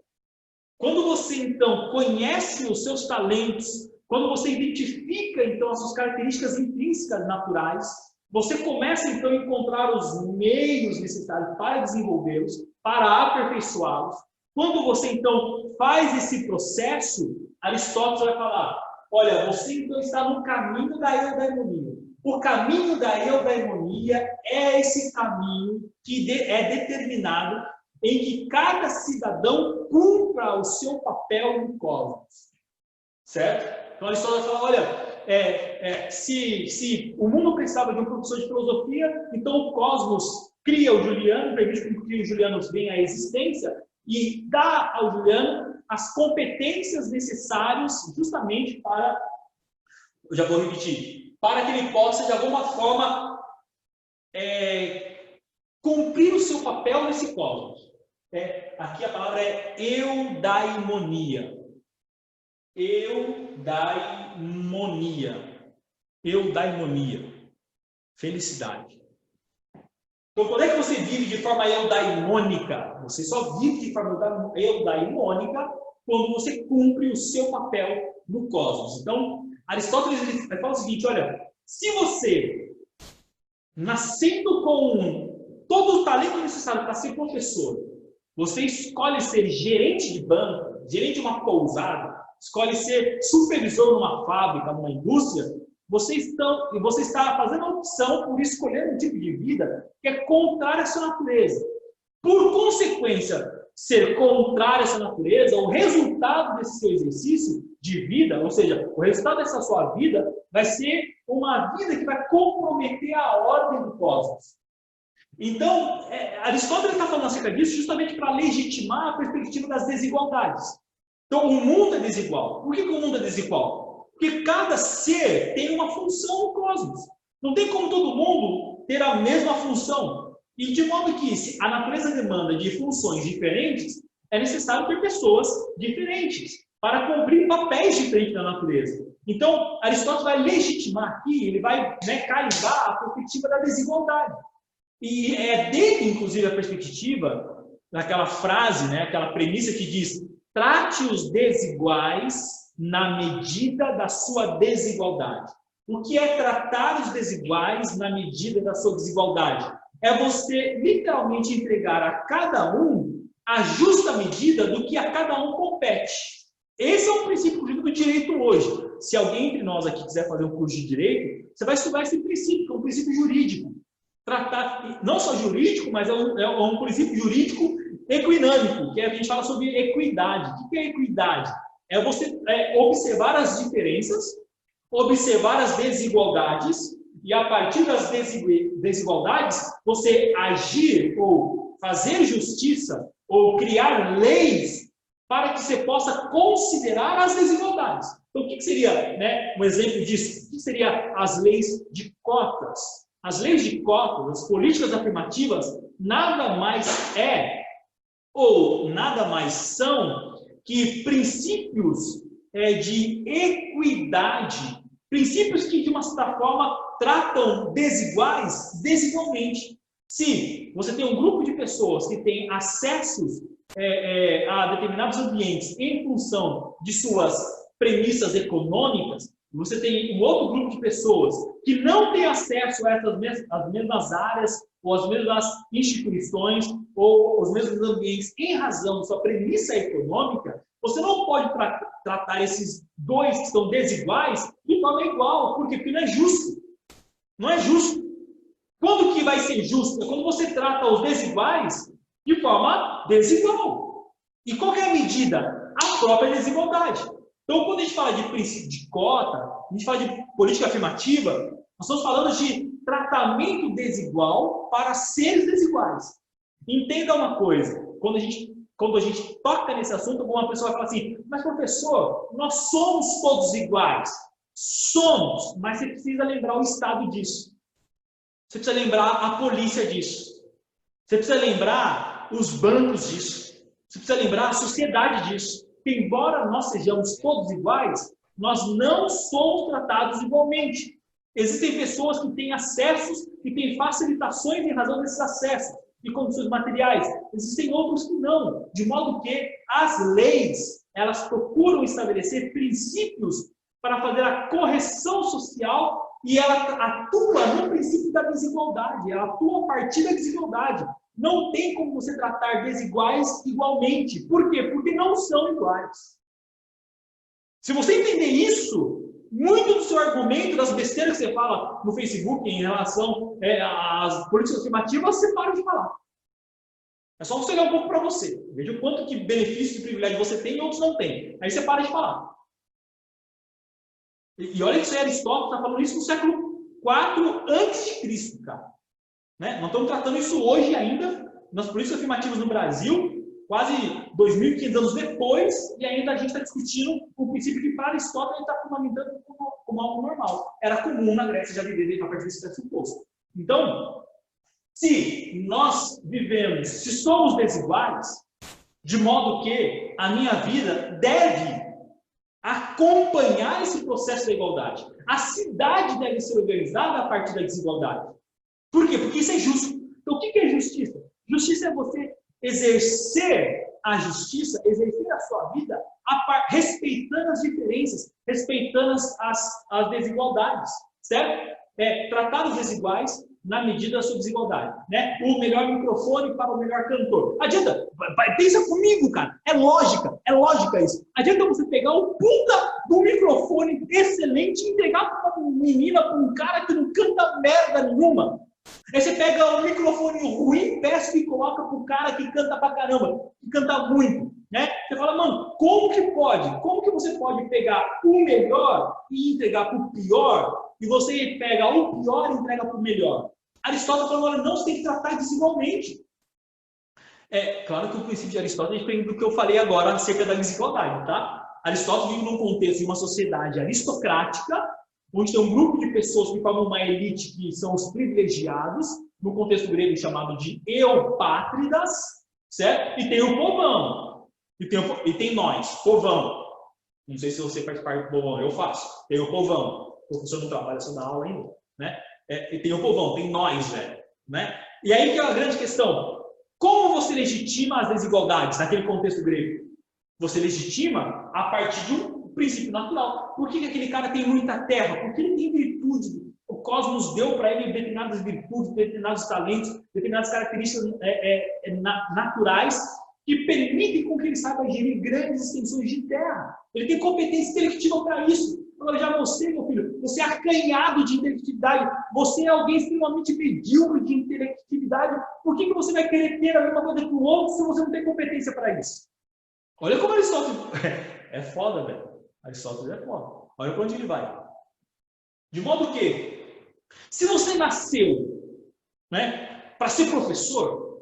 Quando você, então, conhece os seus talentos, quando você identifica, então, as suas características intrínsecas naturais, você começa, então, a encontrar os meios necessários para desenvolvê-los, para aperfeiçoá-los. Quando você, então, faz esse processo, Aristóteles vai falar, olha, você, então, está no caminho da eudaimonia. O caminho da eudaimonia é esse caminho que é determinado em que cada cidadão cumpra o seu papel no cosmos. Certo? Então, Aristóteles fala, olha, se o mundo precisava de um professor de filosofia, então o cosmos cria o Juliano, permite que o Juliano venha à existência e dá ao Juliano as competências necessárias justamente para, eu já vou repetir, para que ele possa, de alguma forma, cumprir o seu papel nesse cosmos. Aqui a palavra é eudaimonia. Eudaimonia. Felicidade. Então, quando é que você vive de forma eudaimônica? Você só vive de forma eudaimônica quando você cumpre o seu papel no cosmos. Então, Aristóteles ele fala o seguinte, olha, se você, nascendo com todo o talento necessário para ser professor, você escolhe ser gerente de banco, gerente de uma pousada, escolhe ser supervisor numa fábrica, numa indústria, você está fazendo a opção por escolher um tipo de vida que é contrário à sua natureza. Por consequência, ser contrário à sua natureza, o resultado desse seu exercício de vida, ou seja, o resultado dessa sua vida vai ser uma vida que vai comprometer a ordem do cosmos. Então, Aristóteles está falando acerca disso justamente para legitimar a perspectiva das desigualdades. Então, o mundo é desigual. Por que o mundo é desigual? Porque cada ser tem uma função no cosmos. Não tem como todo mundo ter a mesma função. E de modo que, se a natureza demanda de funções diferentes, é necessário ter pessoas diferentes para cumprir papéis diferentes da natureza. Então, Aristóteles vai legitimar aqui, ele vai carimbar a perspectiva da desigualdade. E é dele, inclusive, a perspectiva daquela frase, aquela premissa que diz: trate os desiguais na medida da sua desigualdade. O que é tratar os desiguais na medida da sua desigualdade? É você literalmente entregar a cada um a justa medida do que a cada um compete. Esse é o princípio do direito hoje. Se alguém entre nós aqui quiser fazer um curso de direito, você vai estudar esse princípio, que é um princípio jurídico. Tratar, não só jurídico, mas é um princípio jurídico Equinâmico, que a gente fala sobre equidade. O que é equidade? É você observar as diferenças, observar as desigualdades, e a partir das desigualdades, você agir ou fazer justiça ou criar leis para que você possa considerar as desigualdades. Então, o que seria, né, um exemplo disso? O que seria as leis de cotas? As leis de cotas, as políticas afirmativas, nada mais é ou nada mais são que princípios de equidade, princípios que, de uma certa forma, tratam desiguais desigualmente. Se você tem um grupo de pessoas que tem acessos a determinados ambientes em função de suas premissas econômicas, você tem um outro grupo de pessoas que não tem acesso a as mesmas áreas ou as mesmas instituições ou os mesmos ambientes em razão da sua premissa econômica, você não pode tratar esses dois que são desiguais de forma igual. Por quê? Porque não é justo. Não é justo. Quando que vai ser justo? É quando você trata os desiguais de forma desigual. E qual é a medida? A própria desigualdade. Então, quando a gente fala de princípio de cota, a gente fala de política afirmativa, nós estamos falando de tratamento desigual para seres desiguais. Entenda uma coisa, quando a gente toca nesse assunto, alguma pessoa vai falar assim, mas professor, nós somos todos iguais. Somos, mas você precisa lembrar o Estado disso. Você precisa lembrar a polícia disso. Você precisa lembrar os bancos disso. Você precisa lembrar a sociedade disso. Que, embora nós sejamos todos iguais, nós não somos tratados igualmente. Existem pessoas que têm acessos, que têm facilitações em razão desses acessos e condições materiais. Existem outros que não. De modo que as leis, elas procuram estabelecer princípios para fazer a correção social e ela atua no princípio da desigualdade. Ela atua a partir da desigualdade. Não tem como você tratar desiguais igualmente. Por quê? Porque não são iguais. Se você entender isso, muito do seu argumento, das besteiras que você fala no Facebook em relação às políticas afirmativas, você para de falar. É só você olhar um pouco para você. Veja o quanto que benefício e privilégio você tem e outros não têm. Aí você para de falar. E olha que isso aí, Aristóteles está falando isso no século IV a.C., cara. Né? Nós estamos tratando isso hoje ainda, nas políticas afirmativas no Brasil, quase 2.500 anos depois, e ainda a gente está discutindo o princípio que para Aristóteles ele está fundamentando como algo normal. Era comum na Grécia já viver a partir desse pressuposto. Então, se nós vivemos, se somos desiguais, de modo que a minha vida deve acompanhar esse processo da igualdade. A cidade deve ser organizada a partir da desigualdade. Por quê? Porque isso é justo. Então, o que é justiça? Justiça é você exercer a justiça, exercer a sua vida respeitando as diferenças, respeitando as desigualdades, certo? Tratar os desiguais na medida da sua desigualdade, né? O melhor microfone para o melhor cantor. Adianta, pensa comigo, cara. É lógica isso. Adianta você pegar o puta do microfone excelente e entregar para uma menina, para um cara que não canta merda nenhuma. Aí você pega um microfone ruim, péssimo e coloca para o cara que canta pra caramba, que canta muito, né? Você fala, mano, como que pode? Como que você pode pegar o melhor e entregar para o pior? E você pega o pior e entrega para o melhor. Aristóteles falou, olha, não, você tem que tratar desigualmente. É claro que o princípio de Aristóteles depende do que eu falei agora acerca da desigualdade, tá? Aristóteles vive num contexto de uma sociedade aristocrática, onde tem um grupo de pessoas que formam uma elite que são os privilegiados, no contexto grego chamado de eupátridas, certo? E tem o povão. E tem nós, povão. Não sei se você faz parte do povão, eu faço. Tem o povão. O professor não trabalha só na aula ainda, né? E tem o povão, tem nós, velho, né? E aí que é a grande questão. Como você legitima as desigualdades naquele contexto grego? Você legitima a partir de um princípio natural. Por que aquele cara tem muita terra? Porque ele tem virtude. O cosmos deu para ele determinadas virtudes, determinados talentos, determinadas características naturais que permitem com que ele saiba gerir grandes extensões de terra. Ele tem competência intelectiva para isso. Agora, já você, meu filho, você é acanhado de intelectividade, você é alguém extremamente medíocre de intelectividade, por que você vai querer ter a mesma coisa que o outro se você não tem competência para isso? Olha como Aristóteles é foda, velho. Aristóteles é foda. Olha para onde ele vai. De modo que, se você nasceu, né, para ser professor,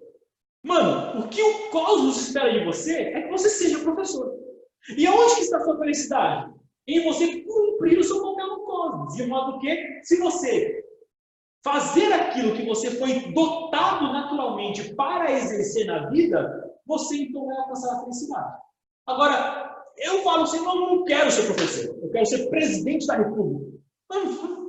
mano, o que o cosmos espera de você é que você seja professor. E aonde que está a sua felicidade? Em você cumprir o seu papel no cosmos. De modo que, se você fazer aquilo que você foi dotado naturalmente para exercer na vida, você então vai alcançar a felicidade. Agora, eu falo assim, eu não quero ser professor, eu quero ser presidente da República. Mano,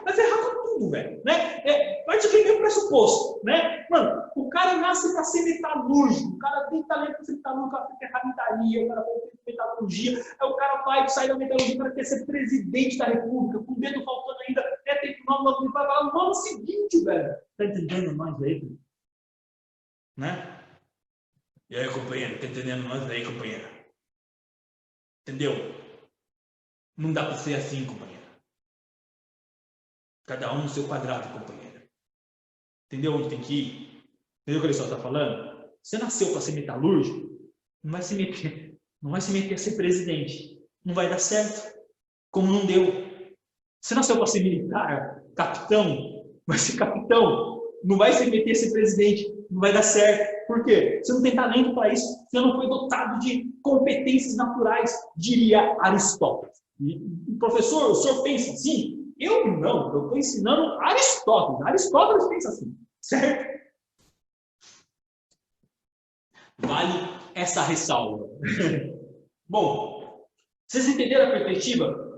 vai ferrar com tudo, velho. Né? Parte aqui mesmo pressuposto. Né? Mano, o cara nasce para ser metalúrgico, o cara tem talento para ser metalúrgico, o cara tem ferramentaria, o cara tem metalurgia, aí o cara vai sair da metalurgia, o cara quer ser presidente da República, com o dedo faltando ainda, tem que nome, vai falar no ano seguinte, velho. Tá entendendo mais aí, velho? Né? E aí, companheiro, tá entendendo mais aí, companheiro? Entendeu? Não dá para ser assim, companheiro. Cada um no seu quadrado, companheiro. Entendeu onde tem que ir? Entendeu o que ele só está falando? Você nasceu para ser metalúrgico, não vai se meter a ser presidente. Não vai dar certo. Como não deu. Você nasceu para ser militar, capitão, vai ser capitão. Não vai se meter a ser presidente. Não vai dar certo. Por quê? Você não tem talento para isso. Você não foi dotado de competências naturais, diria Aristóteles. E, professor, o senhor pensa assim? Eu não. Eu estou ensinando Aristóteles. Aristóteles pensa assim. Certo? Vale essa ressalva. Bom, vocês entenderam a perspectiva?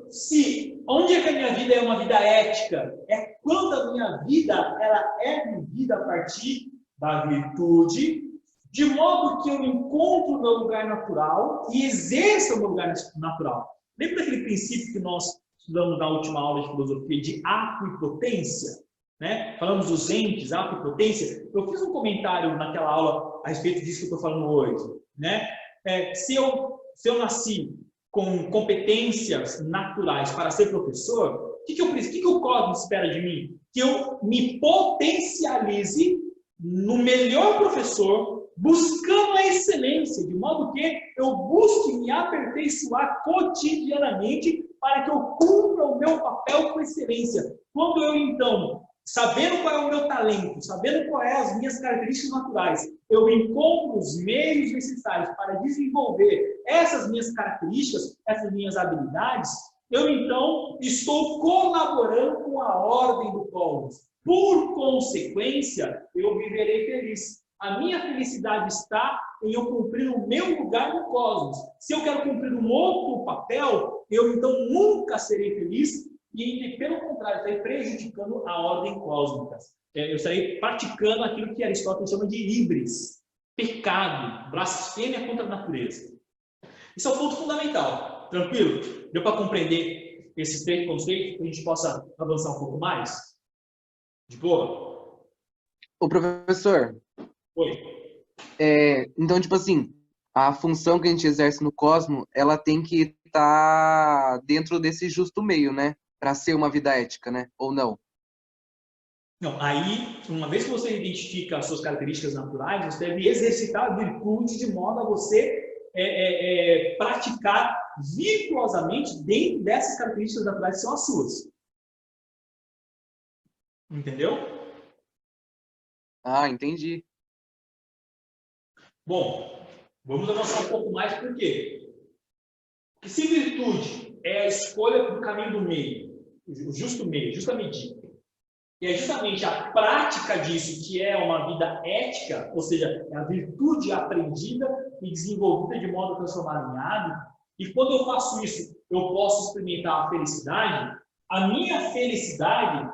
Onde é que a minha vida é uma vida ética? É quando a minha vida ela é vivida a partir da virtude, de modo que eu encontro o meu lugar natural e exerça o meu lugar natural. Lembra daquele princípio que nós estudamos na última aula de filosofia de ato-potência? Né? Falamos dos entes, ato-potência. Eu fiz um comentário naquela aula a respeito disso que eu estou falando hoje. Né? Se eu nasci com competências naturais para ser professor, o que o cosmos espera de mim? Que eu me potencialize no melhor professor, buscando a excelência, de modo que eu busque me aperfeiçoar cotidianamente para que eu cumpra o meu papel com excelência. Quando eu, então, sabendo qual é o meu talento, sabendo quais são as minhas características naturais, eu encontro os meios necessários para desenvolver essas minhas características, essas minhas habilidades, eu então estou colaborando com a ordem do cosmos. Por consequência, eu viverei feliz. A minha felicidade está em eu cumprir o meu lugar no cosmos. Se eu quero cumprir um outro papel, eu então nunca serei feliz e, pelo contrário, estarei prejudicando a ordem cósmica. Eu estarei praticando aquilo que Aristóteles chama de híbris, pecado, blasfêmia contra a natureza. Isso é um ponto fundamental. Tranquilo? Deu para compreender esses três conceitos para a gente possa avançar um pouco mais? De boa? Ô, professor. Oi. Então, tipo assim, a função que a gente exerce no cosmos, ela tem que estar dentro desse justo meio, né? Para ser uma vida ética, né? Ou não? Não, aí, uma vez que você identifica as suas características naturais, você deve exercitar a virtude de modo a você praticar virtuosamente dentro dessas características naturais que são as suas. Entendeu? Ah, entendi. Bom, vamos avançar um pouco mais, por quê? Porque se virtude é a escolha do caminho do meio, o justo meio, justa medida, e é justamente a prática disso que é uma vida ética, ou seja, é a virtude aprendida e desenvolvida de modo a transformar em hábito, e quando eu faço isso, eu posso experimentar a felicidade, a minha felicidade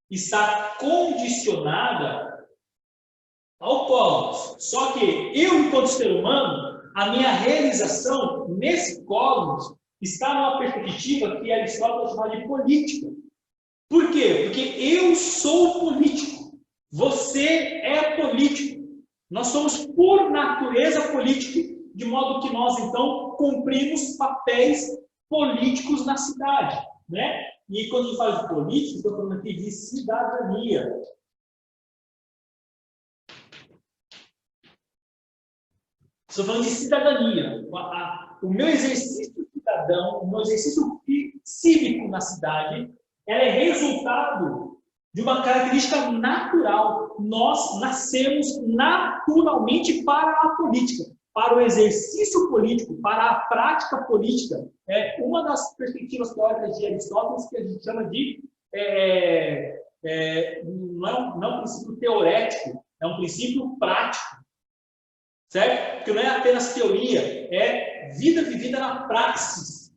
está condicionada ao cosmos. Só que eu, enquanto ser humano, a minha realização nesse cosmos está numa perspectiva que Aristóteles chama de política. Por quê? Porque eu sou político. Você é político. Nós somos, por natureza, políticos, de modo que nós, então, cumprimos papéis políticos na cidade, né? E quando a gente fala de políticos, estou falando aqui de cidadania. Estou falando de cidadania. O meu exercício cidadão, o meu exercício cívico na cidade, ela é resultado de uma característica natural. Nós nascemos naturalmente para a política, para o exercício político, para a prática política. É uma das perspectivas teóricas de Aristóteles que a gente chama de não é um princípio teorético, é um princípio prático. Certo? Porque não é apenas teoria, é vida vivida na praxis.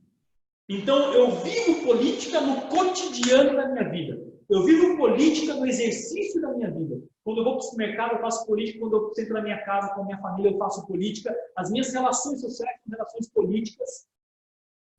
Então, eu vivo política no cotidiano da minha vida. Eu vivo política no exercício da minha vida. Quando eu vou para o supermercado, eu faço política. Quando eu sento na minha casa com a minha família, eu faço política. As minhas relações sociais são relações políticas.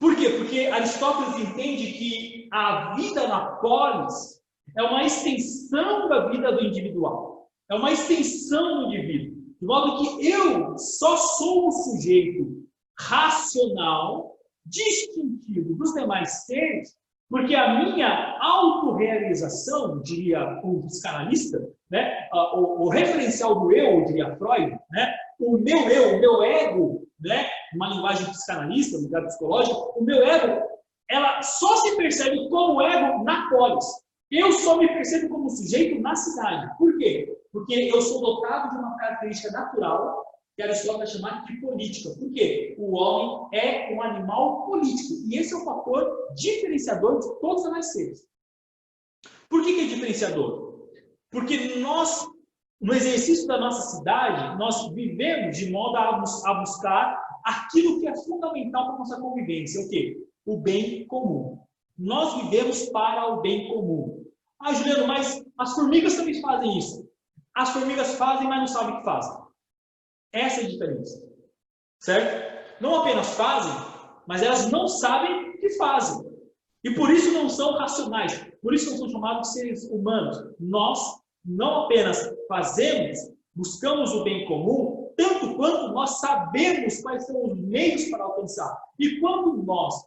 Por quê? Porque Aristóteles entende que a vida na polis é uma extensão da vida do individual. É uma extensão do indivíduo. De modo que eu só sou um sujeito racional, distintivo dos demais seres, porque a minha autorrealização, diria o psicanalista, né? O referencial do eu, diria Freud, né? O meu eu, o meu ego, né? Uma linguagem psicanalista, uma linguagem psicológica, o meu ego, ela só se percebe como ego na polis. Eu só me percebo como sujeito na cidade. Por quê? Porque eu sou dotado de uma característica natural que Aristóteles vai chamar de política. Por quê? O homem é um animal político. E esse é o fator diferenciador de todos os demais seres. Por que é diferenciador? Porque nós, no exercício da nossa cidade, nós vivemos de modo a buscar aquilo que é fundamental para a nossa convivência. O quê? O bem comum. Nós vivemos para o bem comum. Ah, Juliano, mas as formigas também fazem isso. As formigas fazem, mas não sabem o que fazem. Essa é a diferença. Certo? Não apenas fazem, mas elas não sabem o que fazem. E por isso não são racionais. Por isso não são chamados de seres humanos. Nós não apenas fazemos, buscamos o bem comum, tanto quanto nós sabemos quais são os meios para alcançar. E quando nós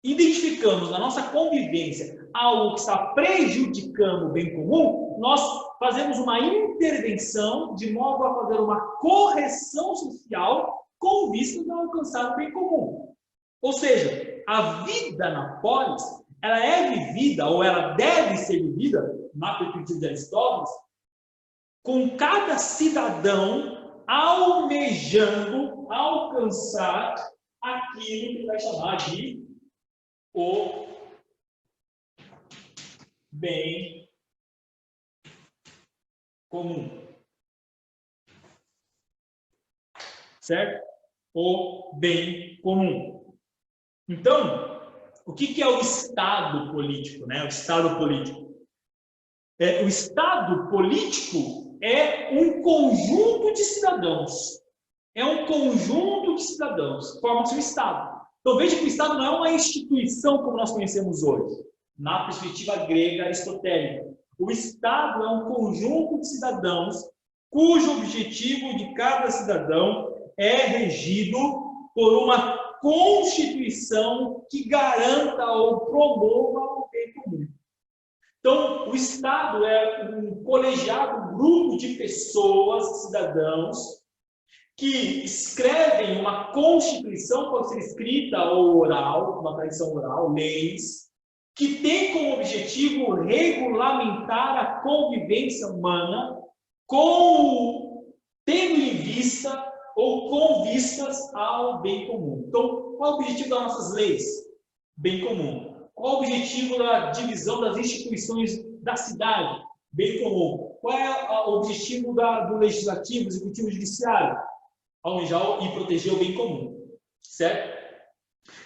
identificamos na nossa convivência algo que está prejudicando o bem comum, nós fazemos uma intervenção de modo a fazer uma correção social com vista a alcançar o bem comum. Ou seja, a vida na polis, ela é vivida, ou ela deve ser vivida, na perspectiva de Aristóteles, com cada cidadão almejando alcançar aquilo que ele vai chamar de o bem comum. Certo? O bem comum. Então, o que é o Estado político, né? O Estado político. O Estado político é um conjunto de cidadãos. É um conjunto de cidadãos. Forma-se o Estado. Então, veja que o Estado não é uma instituição como nós conhecemos hoje, na perspectiva grega aristotélica. O Estado é um conjunto de cidadãos cujo objetivo de cada cidadão é regido por uma Constituição que garanta ou promova o bem comum. Então, o Estado é um colegiado grupo de pessoas, cidadãos, que escrevem uma Constituição, pode ser escrita ou oral, uma tradição oral, leis, que tem como objetivo regulamentar a convivência humana, tendo em vista ou com vistas ao bem comum. Então, qual é o objetivo das nossas leis? Bem comum. Qual é o objetivo da divisão das instituições da cidade? Bem comum. Qual é o objetivo do legislativo, executivo, judiciário? Almejar e proteger o bem comum. Certo?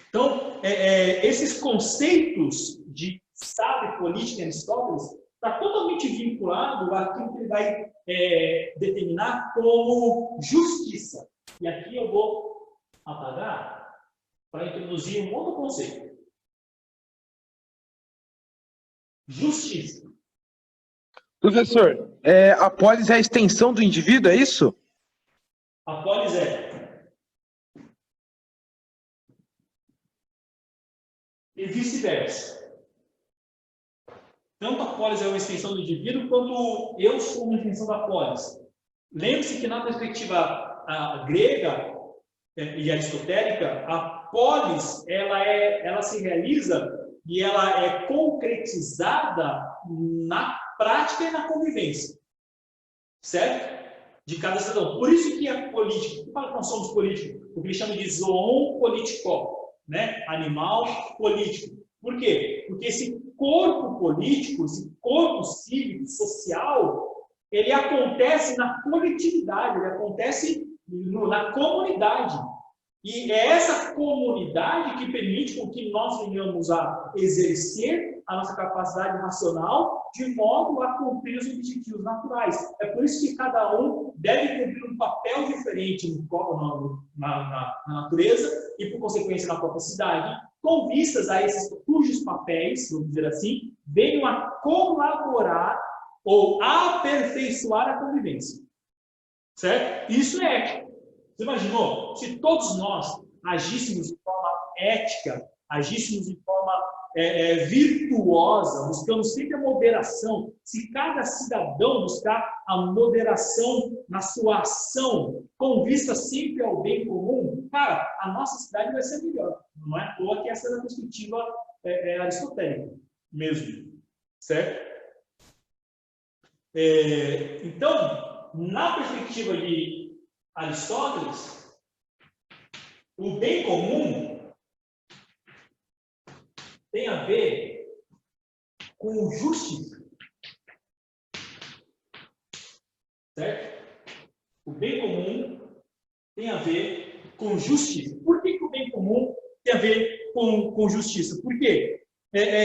Então, esses conceitos de Estado e política em Aristóteles está totalmente vinculado àquilo que ele vai determinar como justiça. E aqui eu vou apagar para introduzir um outro conceito. Justiça. Professor, a polis é a extensão do indivíduo, é isso? A polis e vice-versa. Tanto a polis é uma extensão do indivíduo, quanto eu sou uma extensão da polis. Lembre-se que na perspectiva grega e aristotélica, a polis ela se realiza e ela é concretizada na prática e na convivência, certo? De cada cidadão. Por isso que é político. Por que nós somos políticos? O que eles chamam de zoon politico, né? Animal político. Por quê? Porque esse corpo político, esse corpo cívico, social, ele acontece na coletividade, ele acontece na comunidade. E é essa comunidade que permite com que nós venhamos a exercer a nossa capacidade racional de modo a cumprir os objetivos naturais. É por isso que cada um deve cumprir um papel diferente na natureza e, por consequência, na própria cidade, com vistas a esses cujos papéis, vamos dizer assim, venham a colaborar ou aperfeiçoar a convivência. Certo? Isso é ética. Você imaginou? Se todos nós agíssemos de forma ética, agíssemos de forma virtuosa, buscando sempre a moderação, se cada cidadão buscar a moderação na sua ação, com vista sempre ao bem comum, cara, a nossa cidade vai ser melhor. Não é à toa que essa é a perspectiva aristotélica mesmo. Certo? Então, na perspectiva de Aristóteles, o bem comum tem a ver com justiça. Certo? O bem comum tem a ver com justiça. Por que o bem comum tem a ver com justiça? Porque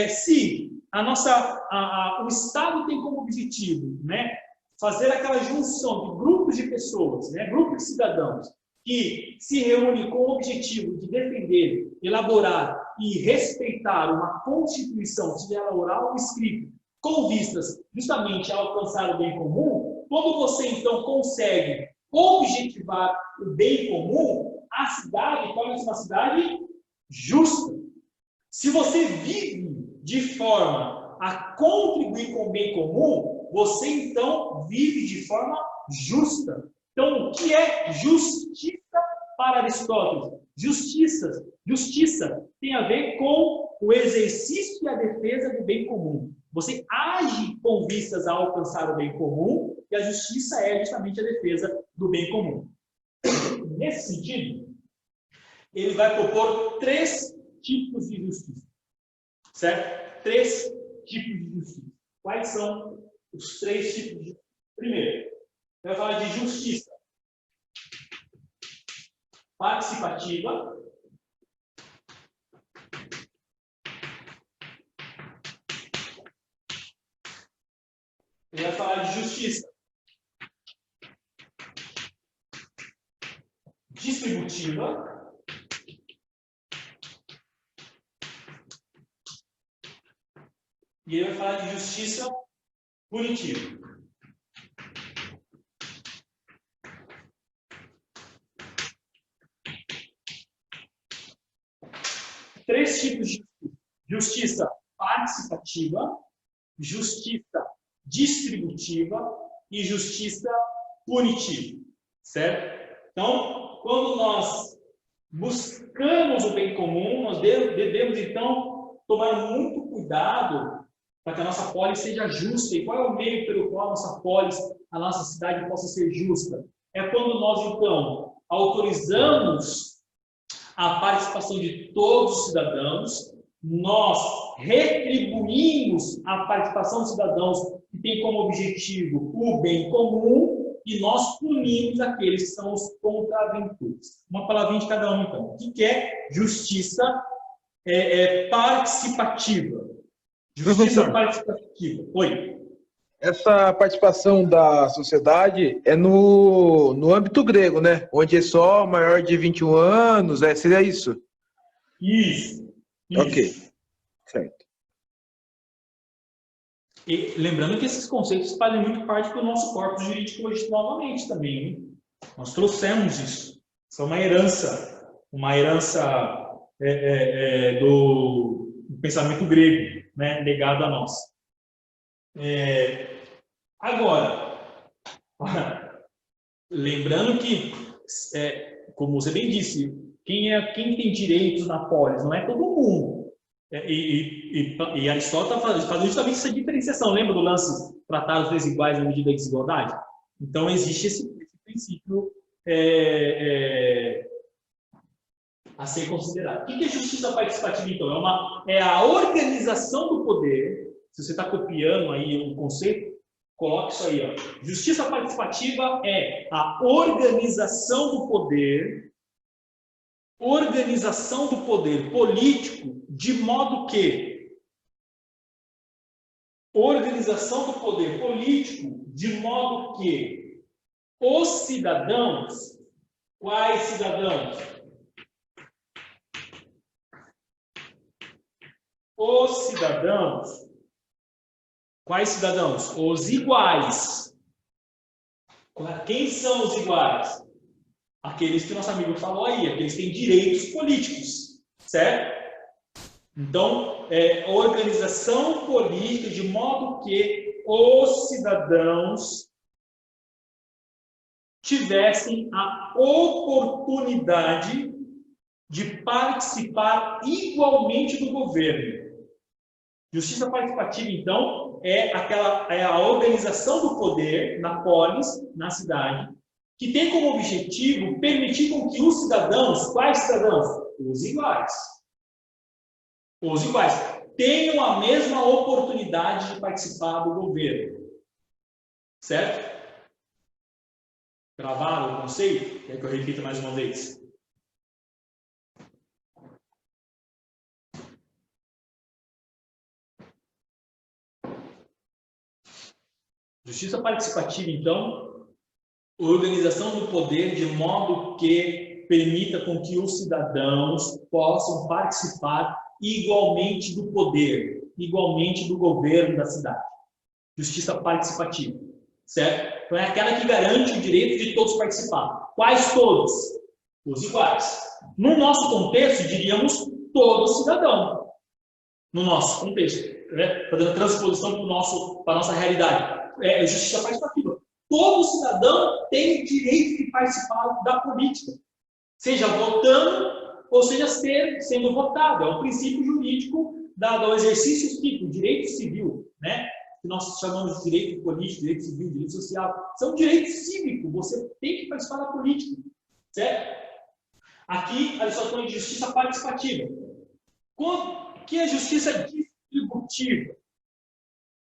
se o Estado tem como objetivo, né, fazer aquela junção de grupos de pessoas, né, grupos de cidadãos, que se reúnem com o objetivo de defender, elaborar e respeitar uma Constituição, seja ela oral ou escrita, com vistas justamente a alcançar o bem comum, quando você, então, consegue objetivar o bem comum, a cidade torna-se uma cidade justa. Se você vive de forma a contribuir com o bem comum, você, então, vive de forma justa. Então, o que é justiça para Aristóteles? Justiça tem a ver com o exercício e a defesa do bem comum. Você age com vistas a alcançar o bem comum, e a justiça é justamente a defesa do bem comum. Nesse sentido, ele vai propor 3 tipos de justiça. Certo? 3 tipos de justiça. Quais são os 3 tipos de justiça? Primeiro, vai falar de justiça participativa, ele vai falar de justiça distributiva e ele vai falar de justiça punitiva. 3 tipos de justiça: justiça participativa, justiça distributiva e justiça punitiva, certo? Então, quando nós buscamos o bem comum, nós devemos, então, tomar muito cuidado para que a nossa polis seja justa. E qual é o meio pelo qual a nossa polis, a nossa cidade possa ser justa? É quando nós, então, autorizamos a participação de todos os cidadãos, nós retribuímos a participação dos cidadãos que tem como objetivo o bem comum e nós punimos aqueles que são os contraventores. Uma palavrinha de cada um, então. O que é justiça participativa? Justiça participativa. Oi. Essa participação da sociedade é no âmbito grego, né? Onde é só maior de 21 anos, seria isso? Isso. Ok, certo. E lembrando que esses conceitos fazem muito parte do nosso corpo jurídico hoje, novamente, também. Hein? Nós trouxemos isso. Isso é uma herança do pensamento grego, né, legado a nós. Agora, lembrando que, como você bem disse, quem tem direitos na polis não é todo mundo. E Aristóteles faz justamente essa diferenciação. Lembra do lance tratar os desiguais na medida da desigualdade? Então, existe esse princípio a ser considerado. O que é justiça participativa, então? É a organização do poder. Se você está copiando aí um conceito, coloque isso aí. Ó. Justiça participativa é a organização do poder político, de modo que os cidadãos, quais cidadãos? Quais cidadãos? Os iguais. Quem são os iguais? Aqueles que o nosso amigo falou aí, aqueles que têm direitos políticos, certo? Então, organização política de modo que os cidadãos tivessem a oportunidade de participar igualmente do governo. Justiça participativa, então, é a organização do poder na polis, na cidade, que tem como objetivo permitir com que os cidadãos, quais cidadãos? Os iguais, tenham a mesma oportunidade de participar do governo. Certo? Gravaram o conceito? Quer que eu repita mais uma vez? Justiça participativa, então, organização do poder de modo que permita com que os cidadãos possam participar igualmente do poder, igualmente do governo da cidade. Justiça participativa, certo? Então é aquela que garante o direito de todos participar. Quais todos? Os iguais. No nosso contexto, diríamos todo cidadão. No nosso contexto, né? Fazendo a transposição para a nossa realidade. Justiça participativa. Todo cidadão tem direito de participar da política, seja votando ou seja sendo votado. É um princípio jurídico dado ao exercício cívico, direito civil, né? Que nós chamamos de direito político, direito civil, direito social. São direitos cívicos. Você tem que participar da política, certo? Aqui, Aristóteles de justiça participativa. O que é justiça distributiva?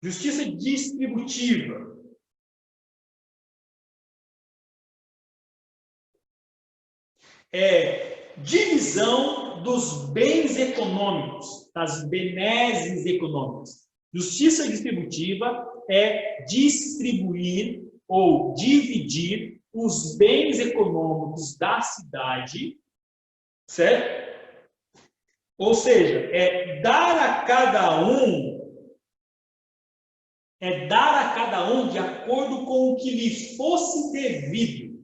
Justiça distributiva. É divisão dos bens econômicos, das benesses econômicas. Justiça distributiva é distribuir ou dividir os bens econômicos da cidade, certo? Ou seja, é dar a cada um de acordo com o que lhe fosse devido.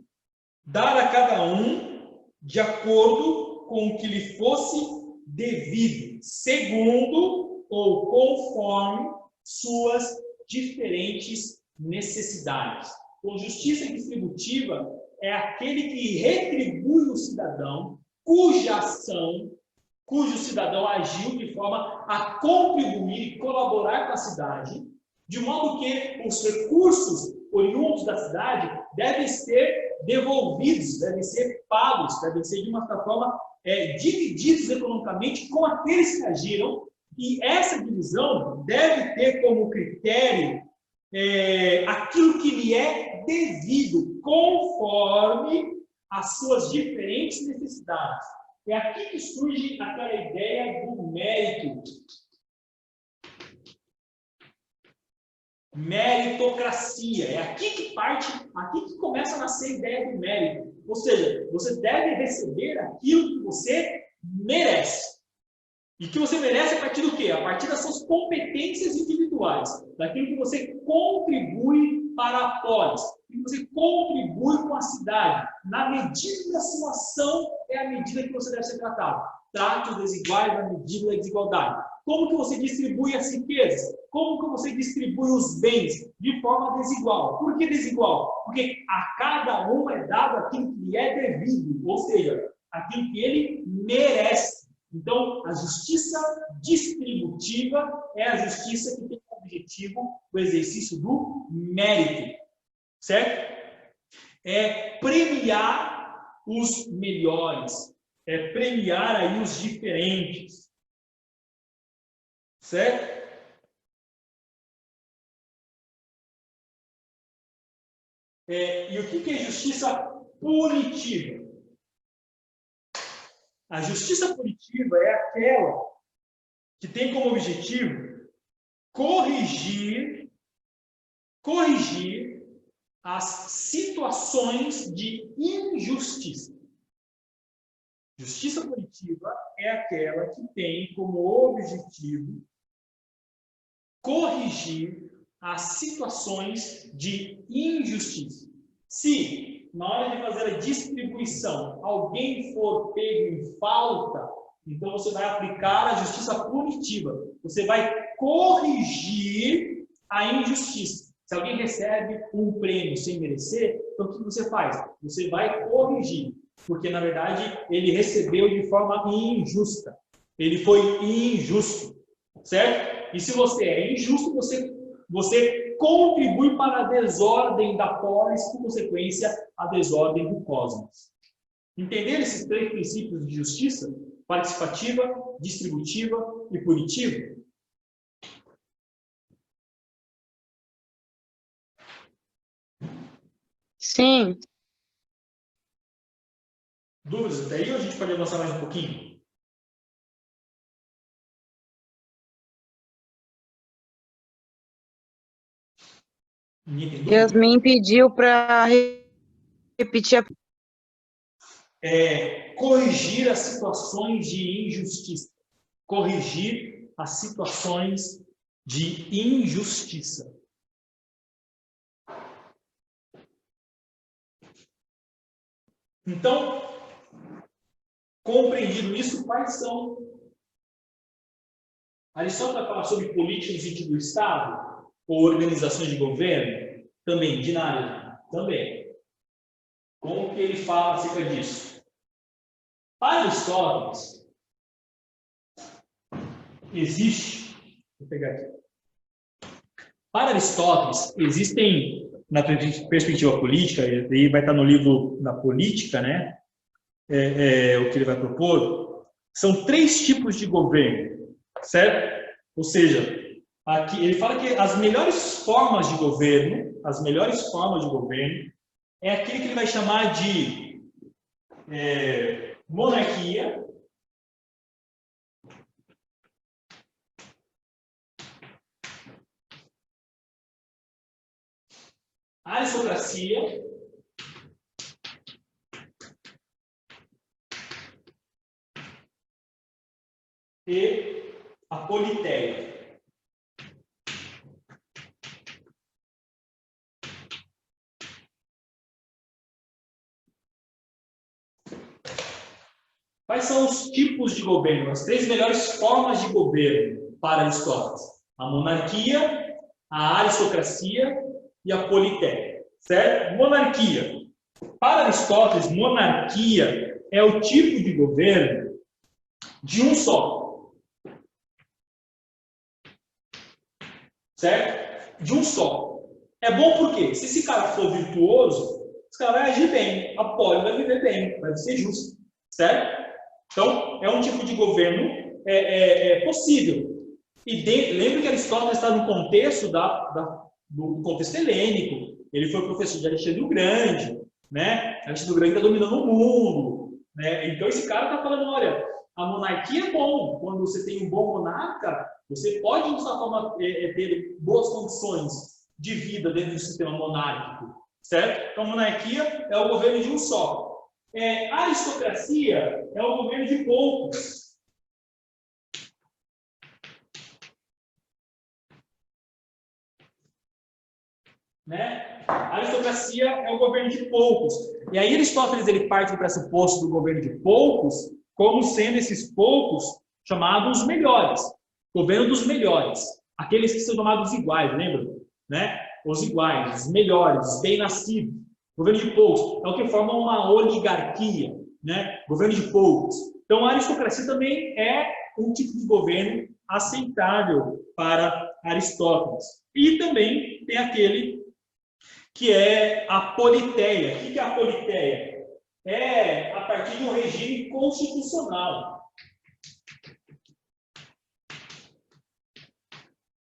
Dar a cada um de acordo com o que lhe fosse devido, segundo ou conforme suas diferentes necessidades. Então, justiça distributiva é aquele que retribui o cidadão cujo cidadão agiu de forma a contribuir e colaborar com a cidade, de modo que os recursos oriundos da cidade devem ser devolvidos, devem ser pagos, devem ser, de uma certa forma, divididos economicamente com aqueles que agiram, e essa divisão deve ter como critério aquilo que lhe é devido, conforme as suas diferentes necessidades. É aqui que surge aquela ideia do mérito. Meritocracia. É aqui que começa a nascer a ideia do mérito. Ou seja, você deve receber aquilo que você merece. E que você merece a partir do quê? A partir das suas competências individuais, daquilo que você contribui para a polis, que você contribui com a cidade. Na medida da sua ação, é a medida que você deve ser tratado. Trate os desiguais na medida da desigualdade. como que você distribui as riquezas? Como que você distribui os bens de forma desigual? Por que desigual? Porque a cada um é dado aquilo que lhe é devido, ou seja, aquilo que ele merece. Então, a justiça distributiva é a justiça que tem como objetivo o exercício do mérito, certo? É premiar os melhores, é premiar aí os diferentes, certo? E o que é justiça punitiva? A justiça punitiva é aquela que tem como objetivo corrigir as situações de injustiça. Justiça punitiva é aquela que tem como objetivo corrigir as situações de injustiça. Se, na hora de fazer a distribuição, alguém for pego em falta, então você vai aplicar a justiça punitiva. Você vai corrigir a injustiça. Se alguém recebe um prêmio sem merecer, então o que você faz? Você vai corrigir, porque na verdade ele recebeu de forma injusta. Ele foi injusto, certo? E se você é injusto, você contribui para a desordem da polis, por consequência, a desordem do cosmos. Entenderam esses 3 princípios de justiça? Participativa, distributiva e punitiva? Sim. Dúvidas até aí ou a gente pode avançar mais um pouquinho? Ninguém tem dúvida? Yasmin pediu para repetir a... Corrigir as situações de injustiça. Corrigir as situações de injustiça. Então, compreendido isso, quais são? Aristóteles vai falar sobre política no sentido do Estado? Ou organizações de governo? Também, dinário? Também. Como que ele fala acerca disso? Para Aristóteles, existe... Vou pegar aqui. Para Aristóteles, existem, na perspectiva política, e vai estar no livro da política, né? O que ele vai propor, são 3 tipos de governo, certo? Ou seja, aqui ele fala que as melhores formas de governo, é aquele que ele vai chamar de monarquia, aristocracia e a politeia. Quais são os tipos de governo? As 3 melhores formas de governo para Aristóteles? A monarquia, a aristocracia e a politeia, certo? Monarquia. Para Aristóteles, monarquia é o tipo de governo de um só. Certo? De um só. É bom porque, se esse cara for virtuoso, esse cara vai agir bem, a polis vai viver bem, vai ser justo. Certo? Então, é um tipo de governo possível. E lembra que Aristóteles está no contexto do contexto helênico. Ele foi professor de Alexandre o Grande, né? Alexandre o Grande está dominando o mundo, né? Então, esse cara está falando, olha, a monarquia é bom. Quando você tem um bom monarca, você pode, de certa forma, ter boas condições de vida dentro do sistema monárquico, certo? Então, a monarquia é o governo de um só. A aristocracia é o governo de poucos. Né? A aristocracia é o governo de poucos. E aí Aristóteles ele parte do pressuposto do governo de poucos como sendo esses poucos chamados melhores. Governo dos melhores, aqueles que são chamados iguais, lembra? Né? Os iguais, os melhores, os bem-nascidos. Governo de poucos, é o que forma uma oligarquia, né? Governo de poucos. Então, a aristocracia também é um tipo de governo aceitável para Aristóteles. E também tem aquele que é a politeia. O que é a politeia? É a partir de um regime constitucional.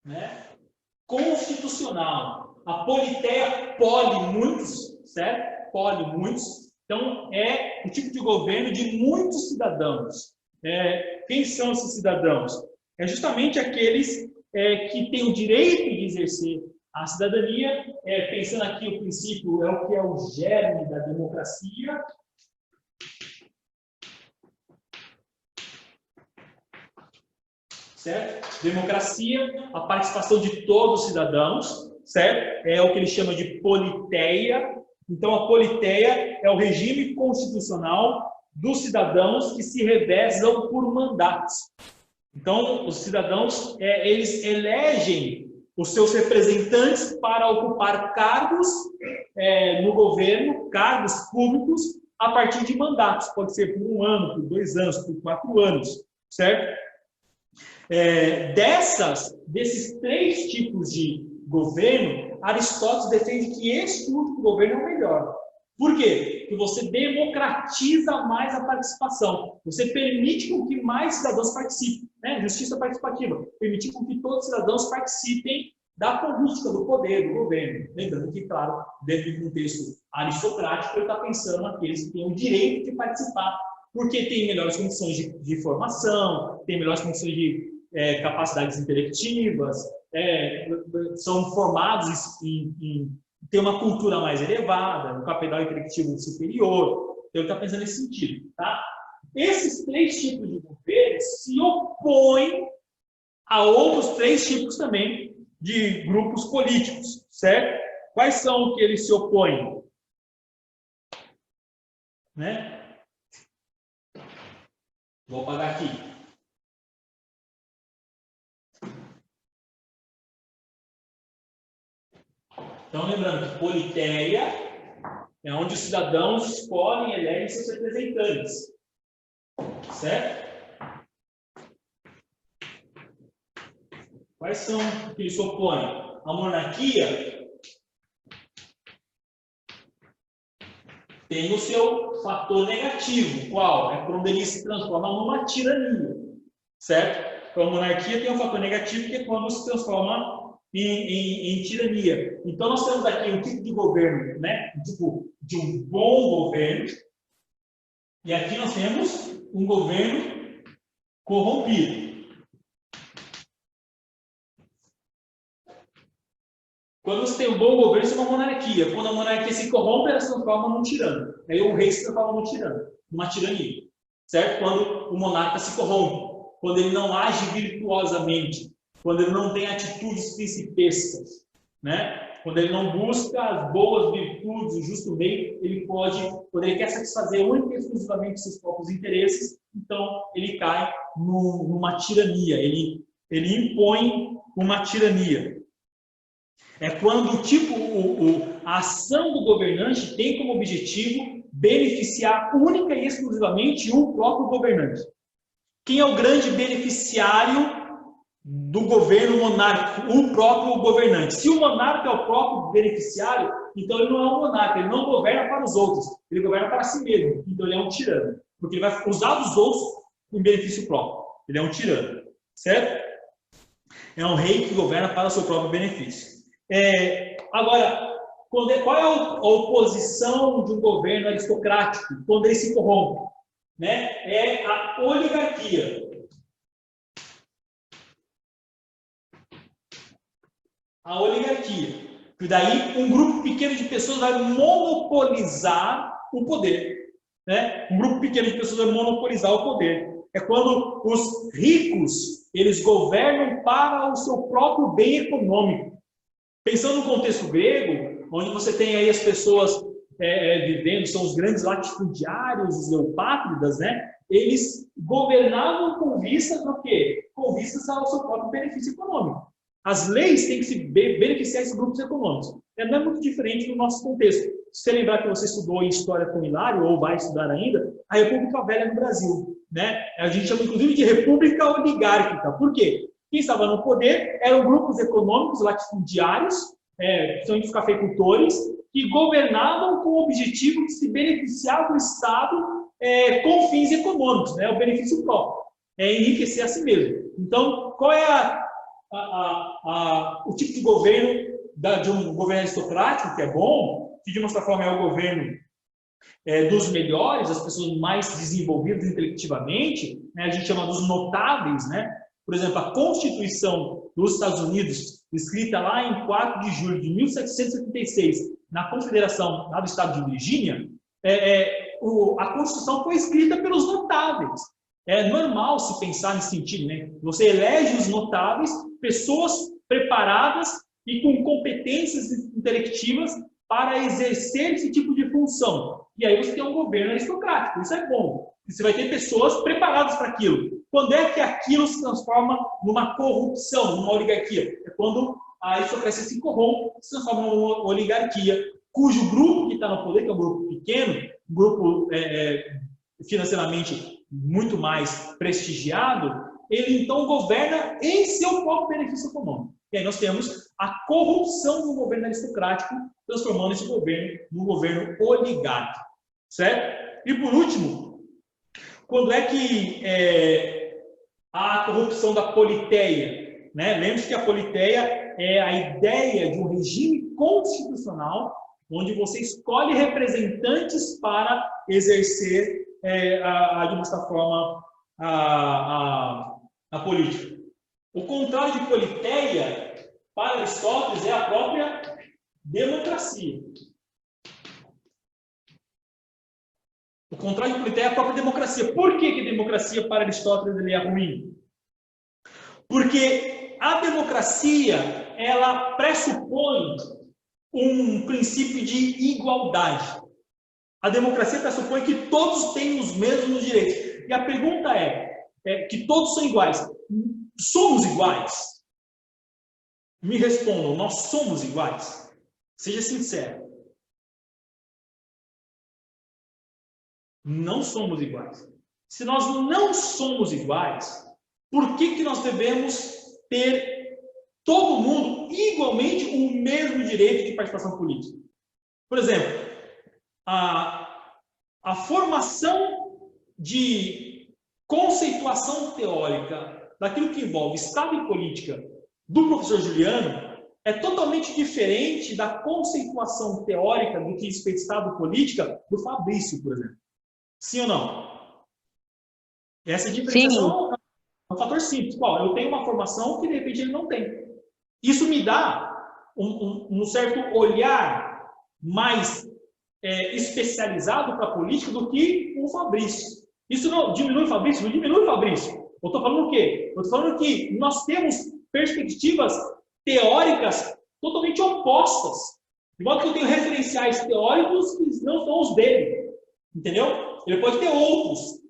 Né? Constitucional. A politeia poli muitos, certo? Poli muitos. Então, é o tipo de governo de muitos cidadãos. Quem são esses cidadãos? É justamente aqueles que têm o direito de exercer a cidadania. Pensando aqui, o princípio é o que é o germe da democracia. Certo? Democracia, a participação de todos os cidadãos, certo? É o que ele chama de politeia. Então, a politeia é o regime constitucional dos cidadãos que se revezam por mandatos. Então, os cidadãos, eles elegem os seus representantes para ocupar cargos no governo, cargos públicos, a partir de mandatos. Pode ser por 1 ano, por 2 anos, por 4 anos, certo? Desses 3 tipos de governo, Aristóteles defende que esse tipo de governo é o melhor. Por quê? Porque você democratiza mais a participação. Você permite com que mais cidadãos participem. Né? Justiça participativa. Permitir com que todos os cidadãos participem da política, do poder, do governo. Lembrando que, claro, dentro de um contexto aristocrático, ele está pensando naqueles que têm o direito de participar, porque tem melhores condições de formação, tem melhores condições de capacidades intelectivas, são formados em ter uma cultura mais elevada, um capital intelectivo superior. Então, ele está pensando nesse sentido. Tá? Esses 3 tipos de governo se opõem a outros 3 tipos também de grupos políticos, certo? Quais são que eles se opõem? Né? Vou apagar aqui. Então, lembrando que politeia é onde os cidadãos escolhem e elegem seus representantes. Certo? Quais são que eles se opõem? A monarquia tem o seu fator negativo. Qual? É quando ele se transforma numa tirania. Certo? Então, a monarquia tem um fator negativo, que é quando se transforma em tirania. Então, nós temos aqui um tipo de governo, né? Um tipo de um bom governo. E aqui nós temos um governo corrompido. Quando você tem um bom governo, isso é uma monarquia. Quando a monarquia se corrompe, ela se transforma num tirano. Aí o rei se transforma num tirano, numa tirania. Certo? Quando o monarca se corrompe, quando ele não age virtuosamente, quando ele não tem atitudes principescas, né? Quando ele não busca as boas virtudes, o justo meio, ele pode, quando ele quer satisfazer única e exclusivamente seus próprios interesses, então ele cai numa tirania, ele impõe uma tirania. É quando a ação do governante tem como objetivo beneficiar única e exclusivamente o próprio governante. Quem é o grande beneficiário do governo monárquico? O próprio governante. Se o monarca é o próprio beneficiário, então ele não é um monarca, ele não governa para os outros, ele governa para si mesmo. Então ele é um tirano, porque ele vai usar dos outros em benefício próprio. Ele é um tirano, certo? É um rei que governa para o seu próprio benefício. Agora, qual é a oposição de um governo aristocrático quando ele se corrompe? Né? É a oligarquia. A oligarquia. E daí um grupo pequeno de pessoas vai monopolizar o poder. Né? Um grupo pequeno de pessoas vai monopolizar o poder. É quando os ricos eles governam para o seu próprio bem econômico. Pensando no contexto grego, onde você tem aí as pessoas vivendo, são os grandes latifundiários, os eupátridas, né? eles governavam com vistas ao quê? Com vistas ao seu próprio benefício econômico. As leis têm que se beneficiar esses grupos econômicos. Não é muito diferente do nosso contexto. Se você lembrar que você estudou em História com Hilário, ou vai estudar ainda, a República Velha no Brasil, né? A gente chama, inclusive, de República Oligárquica. Por quê? Quem estava no poder eram grupos econômicos latifundiários, principalmente os cafeicultores, que governavam com o objetivo de se beneficiar do Estado com fins econômicos, né? O benefício próprio, enriquecer a si mesmo. Então, qual é o tipo de governo de um governo aristocrático, que é bom, que de uma certa forma é o governo dos melhores, das pessoas mais desenvolvidas intelectivamente, né? A gente chama dos notáveis, né? Por exemplo, a Constituição dos Estados Unidos, escrita lá em 4 de julho de 1776, na Confederação lá do Estado de Virgínia, a Constituição foi escrita pelos notáveis. É normal se pensar nesse sentido, né? Você elege os notáveis, pessoas preparadas e com competências intelectivas para exercer esse tipo de função. E aí você tem um governo aristocrático, isso é bom. Você vai ter pessoas preparadas para aquilo. Quando é que aquilo se transforma numa corrupção, numa oligarquia? É quando a aristocracia se corrompe, se transforma numa oligarquia, cujo grupo que está no poder, que é um grupo pequeno, um grupo financeiramente muito mais prestigiado, ele então governa em seu próprio benefício econômico. E aí nós temos a corrupção do governo aristocrático, transformando esse governo num governo oligárquico. Certo? E por último, quando é que há a corrupção da politeia? Né? Lembre-se que a politeia é a ideia de um regime constitucional onde você escolhe representantes para exercer, de uma certa forma, a política. O contrário de politeia, para Aristóteles, é a própria democracia. O contrário de politeia é a própria democracia. Por que a democracia para Aristóteles é ruim? Porque a democracia, ela pressupõe um princípio de igualdade. A democracia pressupõe que todos têm os mesmos direitos. E a pergunta que todos são iguais. Somos iguais? Me respondam, nós somos iguais? Seja sincero. Não somos iguais. Se nós não somos iguais, por que nós devemos ter todo mundo igualmente o mesmo direito de participação política? Por exemplo, a formação de conceituação teórica daquilo que envolve Estado e política do professor Juliano é totalmente diferente da conceituação teórica do que diz respeito a Estado e política do Fabrício, por exemplo. Sim ou não? Essa diferenciação é um fator simples. Qual? Eu tenho uma formação que, de repente, ele não tem. Isso me dá um certo olhar mais especializado para a política do que o Fabrício. Isso não diminui o Fabrício? Não diminui o Fabrício. Eu estou falando o quê? Eu estou falando que nós temos perspectivas teóricas totalmente opostas. De modo que eu tenho referenciais teóricos que não são os dele. Entendeu? Ele pode ter outros,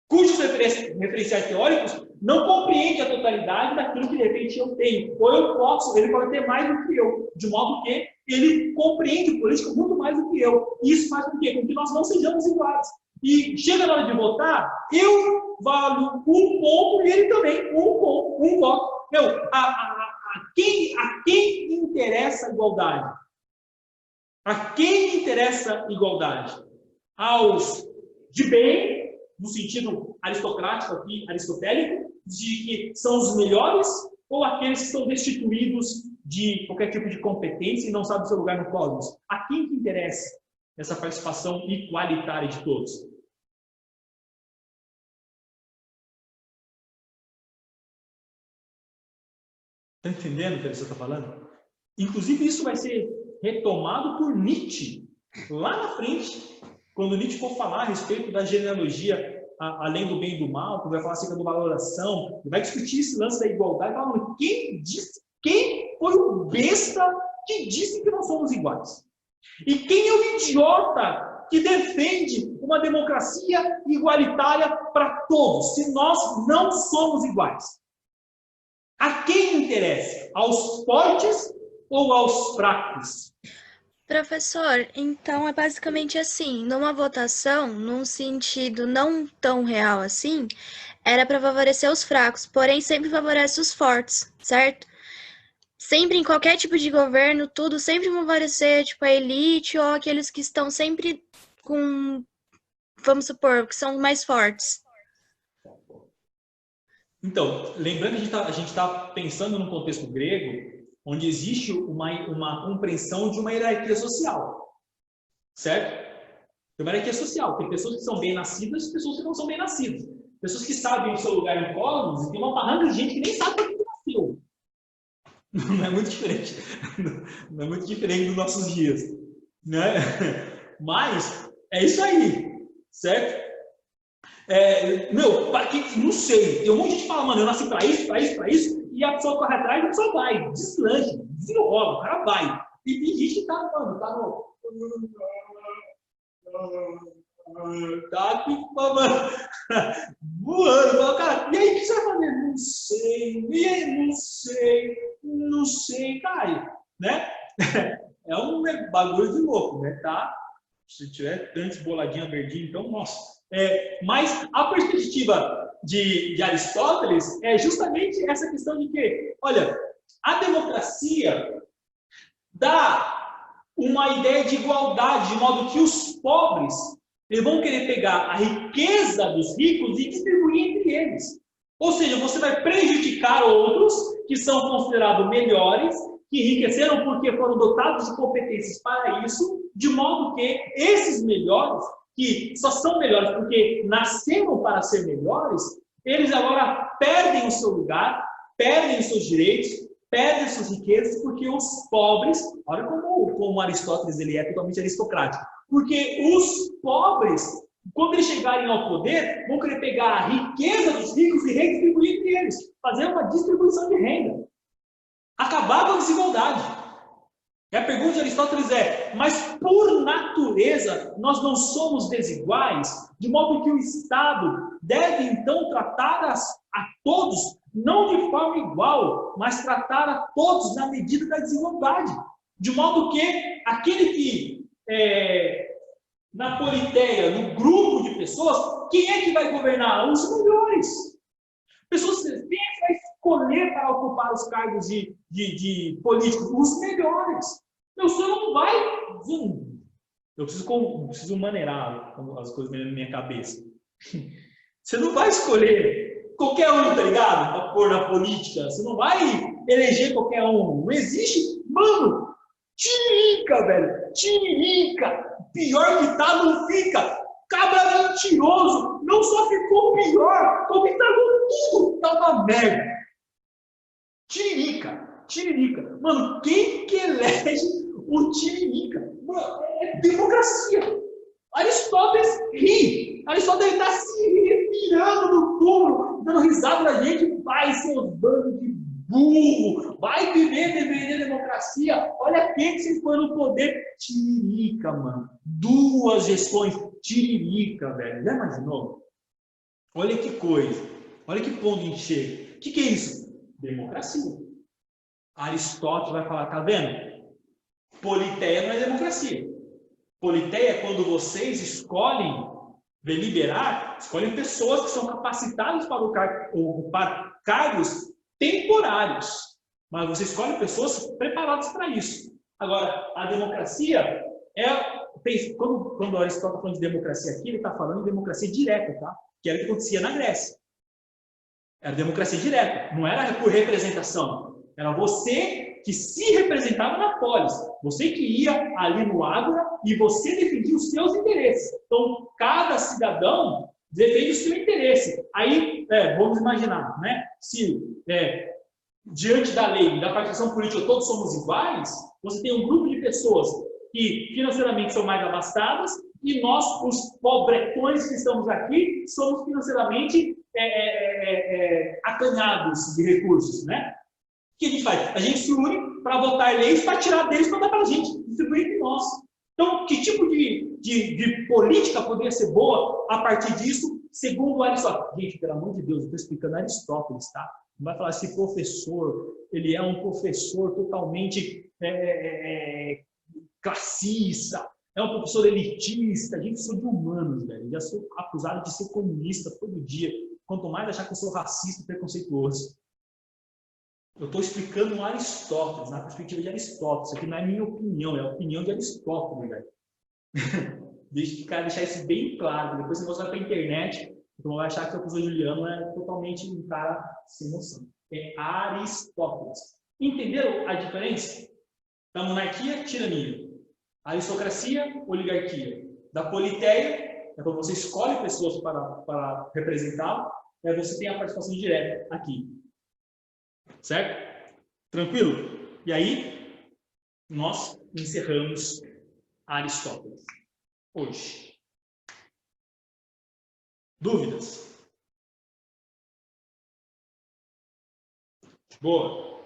cujos referenciais teóricos não compreendem a totalidade daquilo que, de repente, eu tenho. Ou ele pode ter mais do que eu, de modo que ele compreende política muito mais do que eu. Isso faz com que nós não sejamos iguais. E chega na hora de votar, eu valho um ponto e ele também, um ponto, um voto. A quem interessa a igualdade? A quem interessa a igualdade? Aos de bem, no sentido aristocrático aqui, aristotélico, de que são os melhores, ou aqueles que estão destituídos de qualquer tipo de competência e não sabem o seu lugar no cosmos? A quem que interessa essa participação igualitária de todos? Está entendendo o que você está falando? Inclusive, isso vai ser retomado por Nietzsche, lá na frente, quando Nietzsche for falar a respeito da genealogia além do bem e do mal, quando vai falar acerca da valoração, vai discutir esse lance da igualdade, falando quem foi o besta que disse que nós somos iguais? E quem é o idiota que defende uma democracia igualitária para todos, se nós não somos iguais? A quem interessa? Aos fortes ou aos fracos? Professor, então é basicamente assim, numa votação, num sentido não tão real assim, era para favorecer os fracos, porém sempre favorece os fortes, certo? Sempre em qualquer tipo de governo, tudo sempre favorecer, tipo, a elite ou aqueles que estão sempre com, vamos supor, que são mais fortes. Então, lembrando que a gente está pensando num contexto grego, onde existe uma compreensão de uma hierarquia social, certo? Tem uma hierarquia social, tem pessoas que são bem nascidas e pessoas que não são bem nascidas. Pessoas que sabem o seu lugar no cosmos e tem uma barranca de gente que nem sabe por que nasceu. Não é muito diferente. Não é muito diferente dos nossos dias, né? Mas é isso aí, certo? Não sei. Tem um monte de gente que fala, mano, eu nasci pra isso, pra isso, pra isso. E a pessoa corre atrás e a pessoa vai, deslancha, desenrola, o cara vai. E tem gente que tá, mano, tá aqui, mano, voando. Cara, e aí, o que você vai fazer? Não sei, não sei, cara, né? É um bagulho de louco, né? Tá? Se tiver tantos boladinha verdinha, então, nossa. Mas a perspectiva de Aristóteles é justamente essa questão de que, olha, a democracia dá uma ideia de igualdade, de modo que os pobres eles vão querer pegar a riqueza dos ricos e distribuir entre eles. Ou seja, você vai prejudicar outros que são considerados melhores, que enriqueceram porque foram dotados de competências para isso, de modo que esses melhores, que só são melhores porque nasceram para ser melhores, eles agora perdem o seu lugar, perdem os seus direitos, perdem suas riquezas, porque os pobres, olha como Aristóteles ele é totalmente aristocrático, porque os pobres, quando eles chegarem ao poder, vão querer pegar a riqueza dos ricos e redistribuir entre eles, fazer uma distribuição de renda, acabar com a desigualdade. E a pergunta de Aristóteles é, mas por natureza nós não somos desiguais, de modo que o Estado deve então tratar a todos, não de forma igual, mas tratar a todos na medida da desigualdade. De modo que aquele que, na politeia, no grupo de pessoas, quem é que vai governar? Os melhores. Pessoas, quem é que vai escolher para ocupar os cargos de políticos? Os melhores. O senhor não vai... Eu preciso maneirar as coisas na minha cabeça. Você não vai escolher qualquer um, tá ligado? Para pôr na política. Você não vai eleger qualquer um. Não existe... Mano, tiririca, velho. Tiririca. Pior que tá, não fica. Cabra mentiroso. Não só ficou pior, como estragou tudo. Tá uma merda. Tiririca. Tiririca. Mano, quem que elege o Tiririca? Mano, é democracia. Aristóteles ri. Aristóteles está se retirando do túmulo, dando risada da gente. Vai, seus bandos de burro. Vai defender democracia. Olha quem que se foi no poder. Tiririca, mano. 2 gestões. Tiririca, velho. Já imaginou? Olha que coisa. Olha que ponto a gente chega. O que é isso? Democracia. Aristóteles vai falar, tá vendo? Politeia não é democracia. Politeia é quando vocês escolhem deliberar, escolhem pessoas que são capacitadas para ocupar cargos temporários. Mas você escolhe pessoas preparadas para isso. Agora, a democracia quando Aristóteles está falando de democracia aqui, ele está falando de democracia direta, tá? Que era o que acontecia na Grécia. Era democracia direta, não era por representação. Era você que se representava na polis. Você que ia ali no ágora e você defendia os seus interesses. Então, cada cidadão defende o seu interesse. Aí, vamos imaginar, né? Se diante da lei, da participação política, todos somos iguais, você tem um grupo de pessoas que financeiramente são mais abastadas e nós, os pobretões que estamos aqui, somos financeiramente acanhados de recursos, né? O que a gente faz? A gente se une para votar leis para tirar deles para dar para a gente, distribuir entre nós. Então, que tipo de política poderia ser boa a partir disso, segundo Aristóteles? Gente, pelo amor de Deus, eu estou explicando Aristóteles, tá? Não vai falar esse professor, ele é um professor totalmente classista, é um professor elitista. Gente, eu sou de humanos, velho. Eu já sou acusado de ser comunista todo dia. Quanto mais achar que eu sou racista e preconceituoso. Eu estou explicando Aristóteles, na perspectiva de Aristóteles. Isso aqui não é minha opinião, é a opinião de Aristóteles, velho. Deixar isso bem claro. Depois você mostrar para a internet, então vai achar que o professor Juliano é totalmente um cara sem noção. É Aristóteles. Entenderam a diferença? Da monarquia, tirania. Aristocracia, oligarquia. Da politeia, é quando você escolhe pessoas para representá-lo, você tem a participação direta aqui. Certo? Tranquilo? E aí, nós encerramos Aristóteles hoje. Dúvidas? Boa.